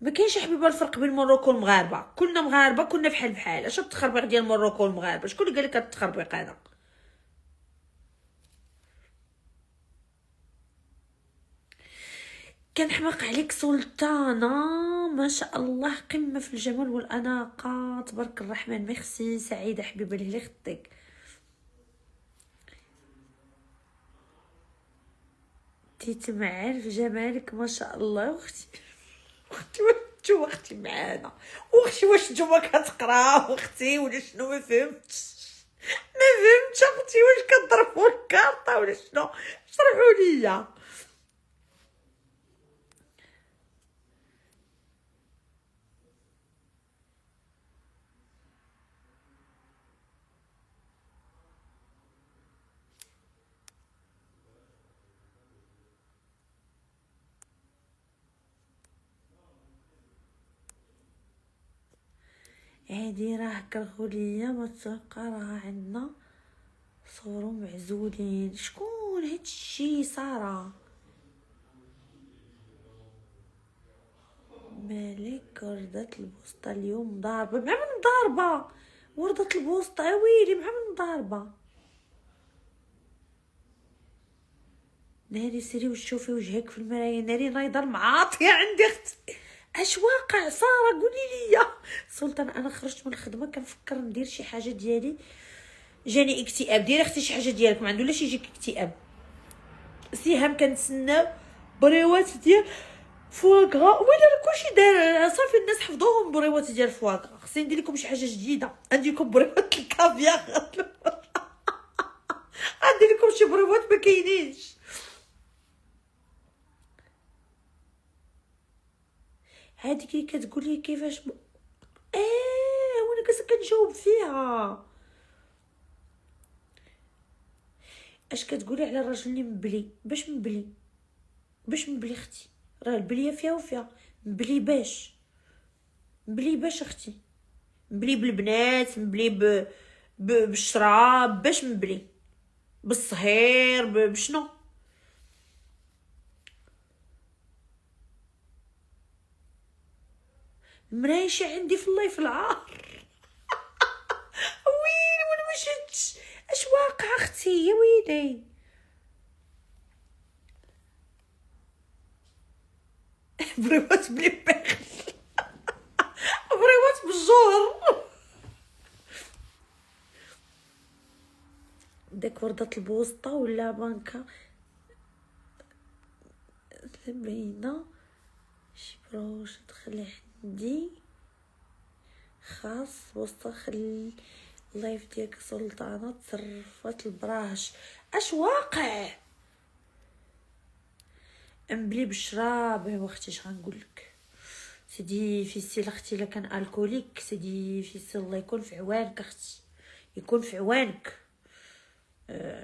ما كاينش حبيبه الفرق بين المروكو والمغاربه. كلنا مغاربه، كلنا بحال بحال. اش التخربيق ديال المروكو والمغاربه؟ شكون اللي قال لك هاد التخربيق هذا؟ كنحماق عليك سلطانه، ما شاء الله، قمه في الجمال والاناقه، تبارك الرحمن. ميرسي سعيده حبيبه لي خدك. تيتمعر في جمالك ما شاء الله. اختي نتوما اختي معانا، واختي واش نتوما كتقراو اختي ولا شنو؟ ما فهمتش اختي، واش كضربوا الكارطه ولا شنو؟ شرحوا ليا. هادي راه كالغوليه ما تبقى، راه عندنا صورو معزولين. شكون هادشي؟ ساره مالك وردة البوسطة اليوم ضاربة؟ مع من ضاربة وردة البوسطة؟ ويلي مع من ضاربة؟ ناري سيري وشوفي وجهك في المرايا. ناري نايضه معاطيه عندي اختي. اش واقع ساره؟ قولي لي. سلطان انا خرجت من الخدمه كنفكر ندير شي حاجه ديالي، جاني اكتئاب. ديري اختي شي حاجه ديالك، ما عندولاش يجيك اكتئاب. سهام كنتسناو بريوات ديال فواكرا. وين كلشي دار صافي، الناس حفظوهم بريوات ديال فواكرا. خصني ندير لكم شي حاجه جديده. عندكم بريوات الكافيار؟ غندير لكم شي بريوات ما كاينينش. هاديك اللي كتقولي كيفاش وانا كنجاوب فيها. اش كتقولي على الراجل اللي مبلي؟ باش مبلي اختي؟ راه البليه فيها وفيها. مبلي باش اختي؟ مبلي بالبنات، مبلي بالشراب، باش مبلي بالصهير، بشنو؟ المرايشه عندي في الله في العار. ويلي وانا ما شفتش. اش واقع اختي؟ يا ويلي. بريوات بلي باخ، بريوات بالجور. داك وردة البوسطة ولا بانكا باينه. شي بروش تخلي عندي خاص بوسطة. اللايف ديالك سلطانه تصرفات البراش. اش واقع؟ امبلي بالشراب. ايوا اختي اش غنقول لك؟ سيدي فيسي اختي الا كان الكوليك، سيدي فيسي الله يكون في عوانك اختي، يكون في عوانك.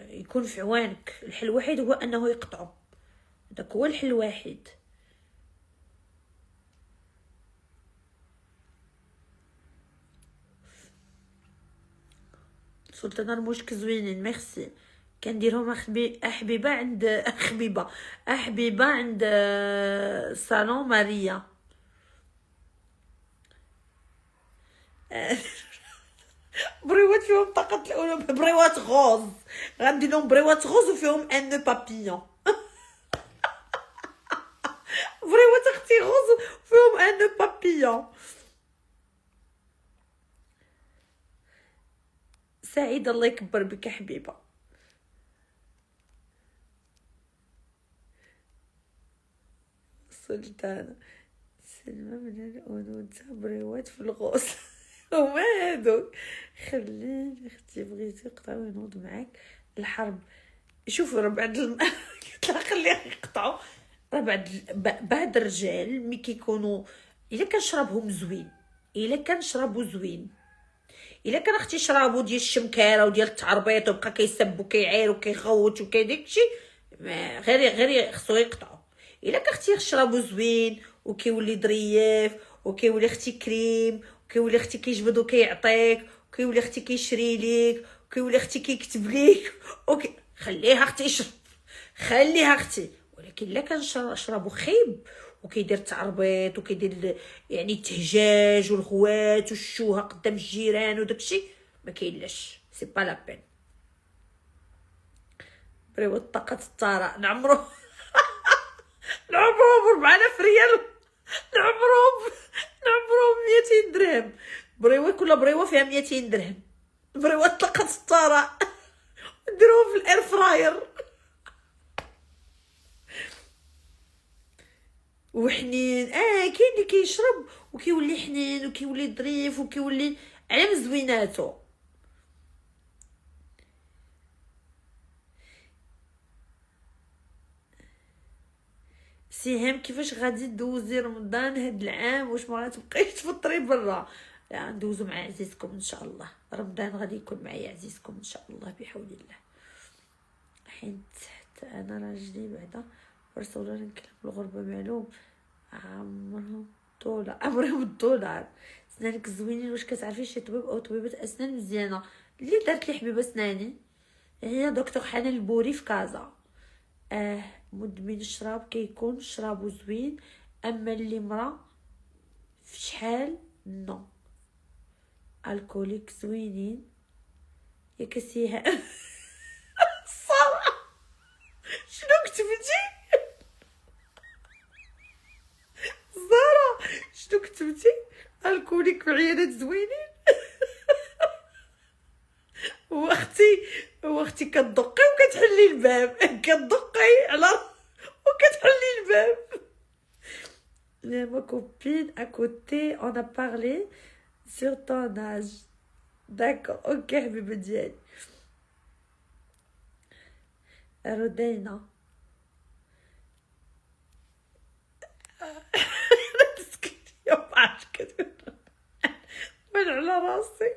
يكون في عوانك. الحل الوحيد هو انه يقطعوا، داك هو الحل الوحيد. سلطانه المشك زوينين ميرسي. كنديرهم احبيبه عند احبيبه عند صالون ماريا. بريوات فيهم طاقة الأولى، بريوات غوز. غندير لهم بريوات غوز وفيهم ان بابيون. بريوات اختي غوز وفيهم ان بابيون. سعيد الله يكبر بك حبيبه. سلطانه سلمى من الانوثه بريوات في الغوص. هما هادوك. خليني اختي بغيتي يقطعوا ينوض معاك الحرب. شوفوا راه بعد قلت لها خليها يقطعوا. راه بعد الرجال ملي كيكونوا الا كان شرابهم زوين، الا كان شرابو زوين، الا كان اختي شرابو ديال الشمكاره وديال التعربيط وبقى كيسب وكيعير وكيغوت وكيداكشي، غير خصو يقطعوا. الا كان اختي شرابو زوين وكيولي ظريف وكيولي اختي كريم وكيولي اختي كيجبد وكيعطيك وكيولي اختي كيشري ليك وكيولي اختي كيكتب ليك خليها اختي يشرب، خليها اختي. ولكن الا كان شرابو خايب وكيدير التعربيط وكيدير يعني التهجاج والخوات والشوهه قدام الجيران وداكشي، ما كاينلاش، سي با لا بين. بريو الطاقه الطارق نعمرو نعمروهم 4000 ريال، نعمروهم 200 درهم. بريوه كل بريوه فيها 200 درهم. بريوه طاقه الطارق نديروهم في الاير فراير. وحنين كاين اللي كيشرب وكيولي حنين وكيولي ظريف وكيولي على مزويناتو. سيهام كيفاش غادي دوزي رمضان هاد العام؟ واش ما غتبقايش تفطري برا؟ لا ندوزو مع عزيزكم ان شاء الله. رمضان غادي يكون معايا عزيزكم ان شاء الله بحول الله. حين تحت انا راجلي بعدا برسوله نكلم الغربه معلوم عمرهم الدولار. سنانك زوينين. واش كتعرفي شي طبيب او طبيبه اسنان مزيانه اللي دارت لي حبيبه سناني؟ هي دكتور حنان البوري في كازا. مدمن الشراب كيكون شرابو زوين، اما اللي مرا في شحال نو الكوليك زوينين يا كسيها. الصراحه شنو كتبتي زهره؟ شنو كتبتي؟ الكوليك وعيالات زوينين. واختي كتدقي وكتحلي الباب. كتدقي على وكتحلي الباب. Ma copine à côté, on a parlé sur ton âge. D'accord, ok حبيبة ديالي. ردينا. تسكتي يا معاش وانا على راسي.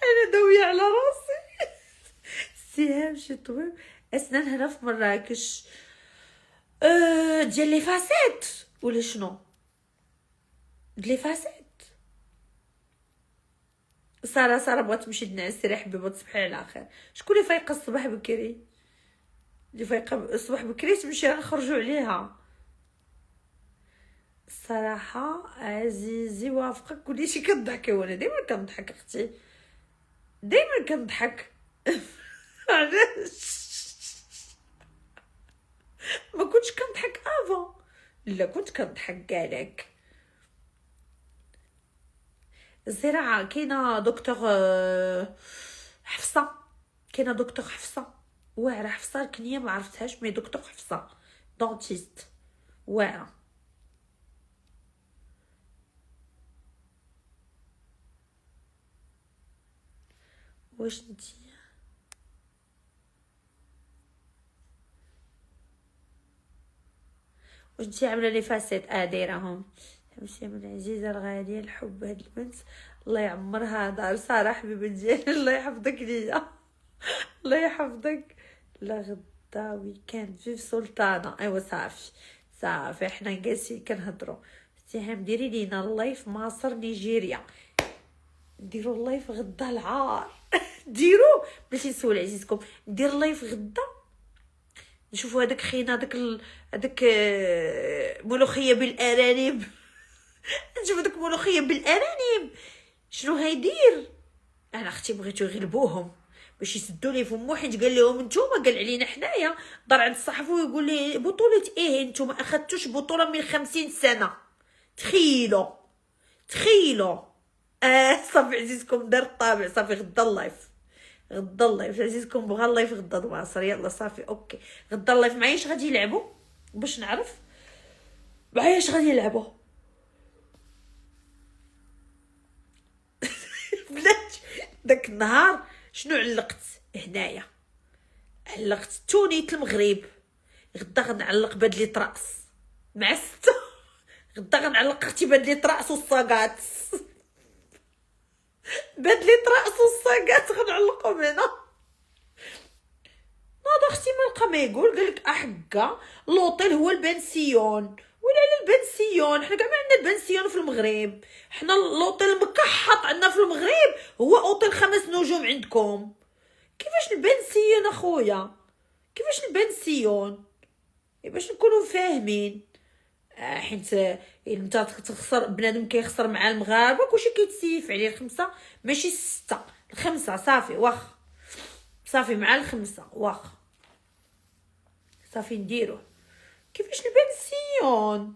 انا داوية على راسي. سهام شي طبيب اسنان هنا في مراكش ديال لي فاسيت ولا شنو؟ لي فاسيت. ساره بغات تمشي تنعس. سيري حبيبه تصبحي على خير. شكون اللي فايقه الصباح بكري؟ اللي فايقه الصباح بكري تمشي نخرجوا عليها. الصراحه عزيزي وافقك كلشي. كضحكي وانا ديما كنضحك اختي، ديما كنضحك. علاش ما كنتش كنضحك افون؟ لا كنت كنضحك كالك. الزراعه كاينه دكتور حفصه. كاينه دكتور حفصه واعره. حفصه الكنيه ما عرفتهاش مي دكتور حفصه دونتيست واعره. واش نتيا عامله لي فاسيت دايرهم. تمشي من العزيزه الغاليه الحب هاد البنت الله يعمرها دار ساره حبيبه ديالي الله يحفظك ليا الله يحفظك. لا غدا ويكاند في سلطانه. ايوا صافي حنا جالسين كنهضروا. اتهام ديري لينا اللايف مصر نيجيريا. نديروا اللايف غدا العار ديروا باش نسول عزيزكم. ندير اللايف غدا نشوفوا هذاك خينا هذاك ملوخيه بالارانب نشوف هذاك ملوخيه بالارانب شنو هيدير. انا اختي بغيتو يغلبوهم باش يسدوا لي فمو، حيت قال لهم نتوما قال علينا حنايا دار عند الصحفي ويقول لي بطوله ايه نتوما اخذتوش بطوله من 50 سنه. تخيلوا صافي عزيزكم دار الطابع. صافي غدا اللايف عزيزكم بغى اللايف غدا دواصر. يلا صافي اوكي غدا اللايف. معايا اش غادي يلعبوا باش نعرف معايا اش غادي يلعبوا بلاتي. داك النهار شنو علقت هنايا؟ علقت تونيت المغرب. غدا غنعلق بدلة راس مع 6. غدا غنعلق اختي بدلة راس والصاقات بدلة راس والصاقات غنعلقهم هنا. ناض اختي ما لقى ما يقول قالك احكا لوطيل هو البنسيون. ولا على البنسيون حنا كاع ما عندنا البنسيون في المغرب. حنا لوطيل المكحط عندنا في المغرب هو اوطيل 5 نجوم عندكم. كيفاش البنسيون اخويا كيفاش البنسيون باش نكونوا فاهمين. حيت انت تخسر بنادم كيخسر مع المغاربه كلشي كيتسيف عليه 5 ماشي 6. 5 صافي واخ صافي مع 5 واخ صافي نديروه. كيفاش البنسيون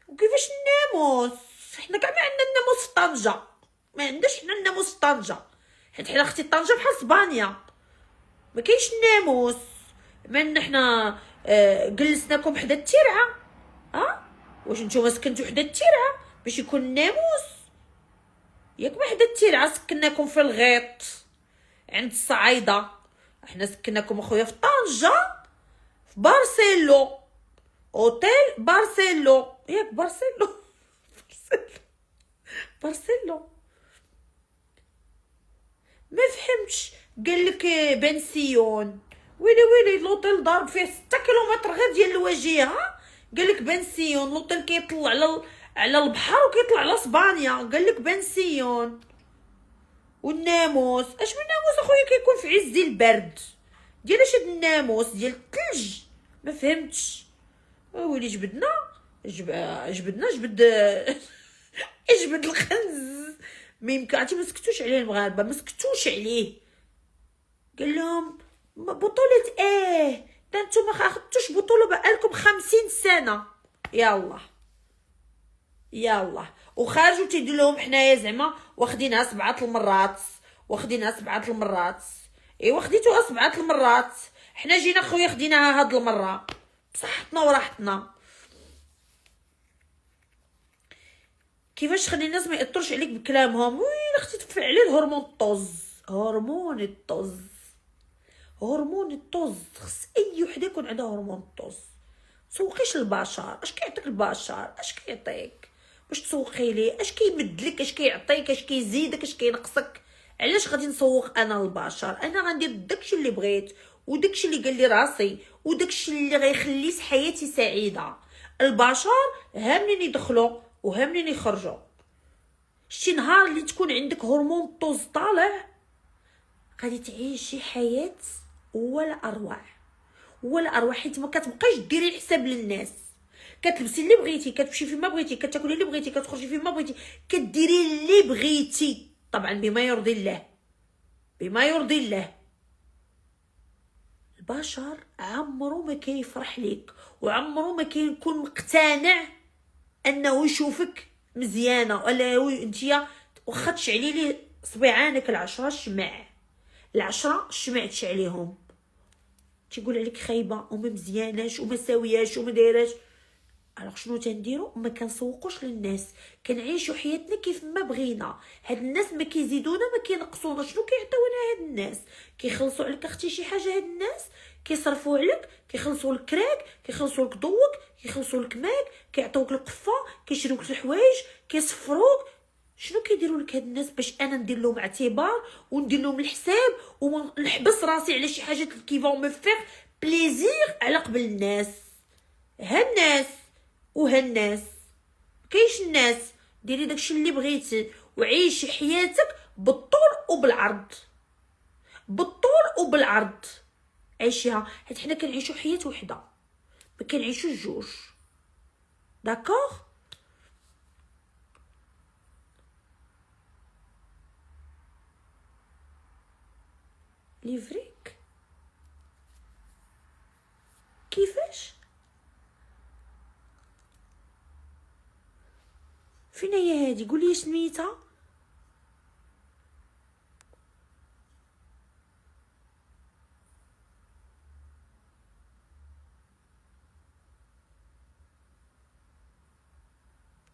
وكيفاش الناموس؟ حنا كاع ما عندنا الناموس في طنجه. ما عندناش حنا الناموس في طنجه حيت حنا اختي طنجه بحال اسبانيا ما كاينش الناموس. من حنا جلسناكم حدا الترعه. واش نتوما سكنتو حدا الترعه باش يكون الناموس؟ ياك ما حدا الترعه سكناكم في الغيط عند الصعايده. احنا سكناكم اخويا في طنجه في بارسيلو اوتيل بارسيلو. ياك بارسيلو ما فهمتش. قال لك بنسيون. ويلي لوطيل ضارب فيه 6 كيلومتر غير ديال الواجهه. قال لك بنسيون لوطيل كيطلع على البحر وكيطلع على اسبانيا. قال لك بنسيون. والناموس اش من ناموس اخويا كيكون في عز البرد ديال اش هاد الناموس ديال الثلج ما فهمتش. ويلي جبد الخنز. ما يمكن عرفتي ما سكتوش عليه المغاربه ما سكتوش عليه. قال لهم بطوله ده نتوما ما اخذتوش بطوله بقالكم 50 سنه. يلا وخرجوا تيدير لهم حنايا زعما واخدينها 7 المرات ايوا خديتوها 7 المرات. حنا جينا خويا خديناها هاد المره بصحتنا وراحتنا. كيفاش تخلي الناس ما ياثرش عليك بكلامهم؟ وين اختي تفعلي الهرمون الطز. خص اي وحده يكون عندها هرمون الطز. سوقيش البشر اش كيعطيك البشر اش كيعطيك باش تسوقي ليه؟ اش كيمدلك اش كيعطيك اش كيزيدك اش كينقصك؟ علاش غادي نسوق انا للبشر؟ انا غندير داكشي اللي بغيت وداكشي اللي قال لي راسي وداكشي اللي غيخلي حياتي سعيده. البشر ها منين يدخلوا وها منين يخرجوا. شي نهار اللي تكون عندك هرمون الطز طالع غادي تعيشي حياه ولا اروع حيت ما كتبقايش ديري الحساب للناس. كتلبسي اللي بغيتي كتمشي فين ما بغيتي كتاكلي اللي بغيتي كتخرجي فين ما بغيتي كديري اللي بغيتي طبعا بما يرضي الله. البشر عمرو ما كيفرح ليك وعمرو ما كيكون مقتنع انه يشوفك مزيانه ولا انتيا واخا تشعلي ليه صبيعانك 10 شمعتش عليهم تيقول عليك خايبه وما مزياناش وما ساوياش وما دايراش. الوغ شنو تنديرو؟ ما كنسوقوش للناس، كنعيشوا حياتنا كيف ما بغينا. هاد الناس ما كيزيدونا ما كينقصونا. شنو كيعطيونا هاد الناس؟ كيخلصوا عليك اختي شي حاجه. هاد الناس كيصرفوا عليك، كيخلصوا لك كراك، كيخلصوا لك ضوك، كيخلصوا لك ماك، كيعطيوك القفه، كيشريوك الحوايج، كيصفروك. شنو كيديروا لك هاد الناس باش انا ندير لهم اعتبار وندير لهم الحساب ونحبس راسي على شي حاجات كي فون مو فيغ بليزير على قبل الناس؟ هالناس وهالناس كاينش الناس. ديري داكشي اللي بغيتي وعيشي حياتك بالطول وبالعرض، بالطول وبالعرض عيشيها. حيت حنا كنعيشو حياه وحده، ما كنعيشوش جوج. داكوغ؟ ليفريك كيفاش؟ فين هي هادي؟ قولي سميتها.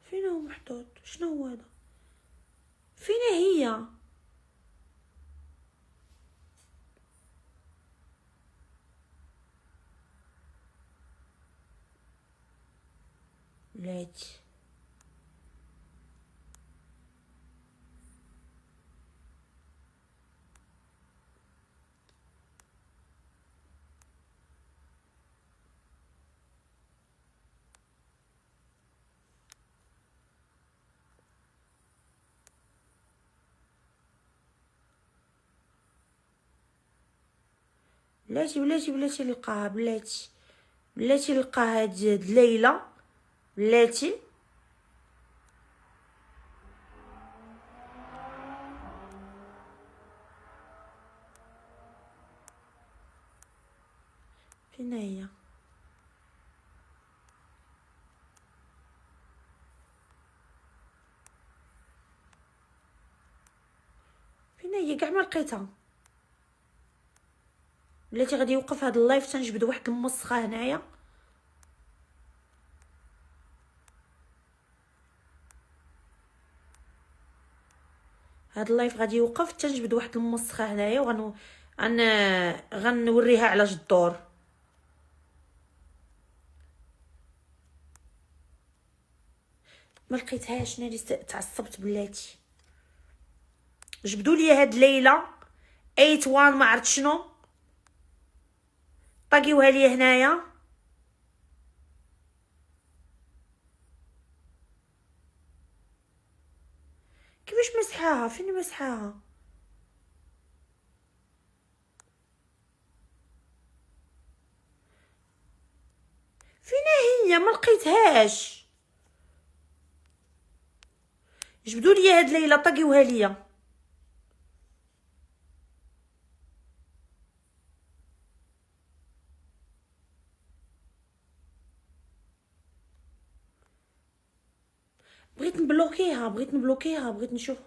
فين هو محطوط؟ شنو هو هذا؟ فين هي؟ بلاتي بلاتي نلقاها. بلاتي نلقاها هاد ليلى. بلاتي فين هي؟ فين هي؟ كاع ما لقيتها. بلاتي غادي يوقف هاد اللايف تنجبد واحد المسخه هنايا. هاد اللايف غادي يوقف تنجبد واحد المسخه هنايا غنوريها على جدور. ما لقيتهاش. ناري تعصبت بلاتي. جبدوا لي هاد ليلى 81 ما عرفت شنو، طاقيوها لي هنايا. كيفاش مسحاها؟ فين مسحاها؟ فين هي؟ ما لقيتهاش. جبدوا لي هاد ليلى طاقيوها لي. بغيت نبلوكيها، بغيت نشوف.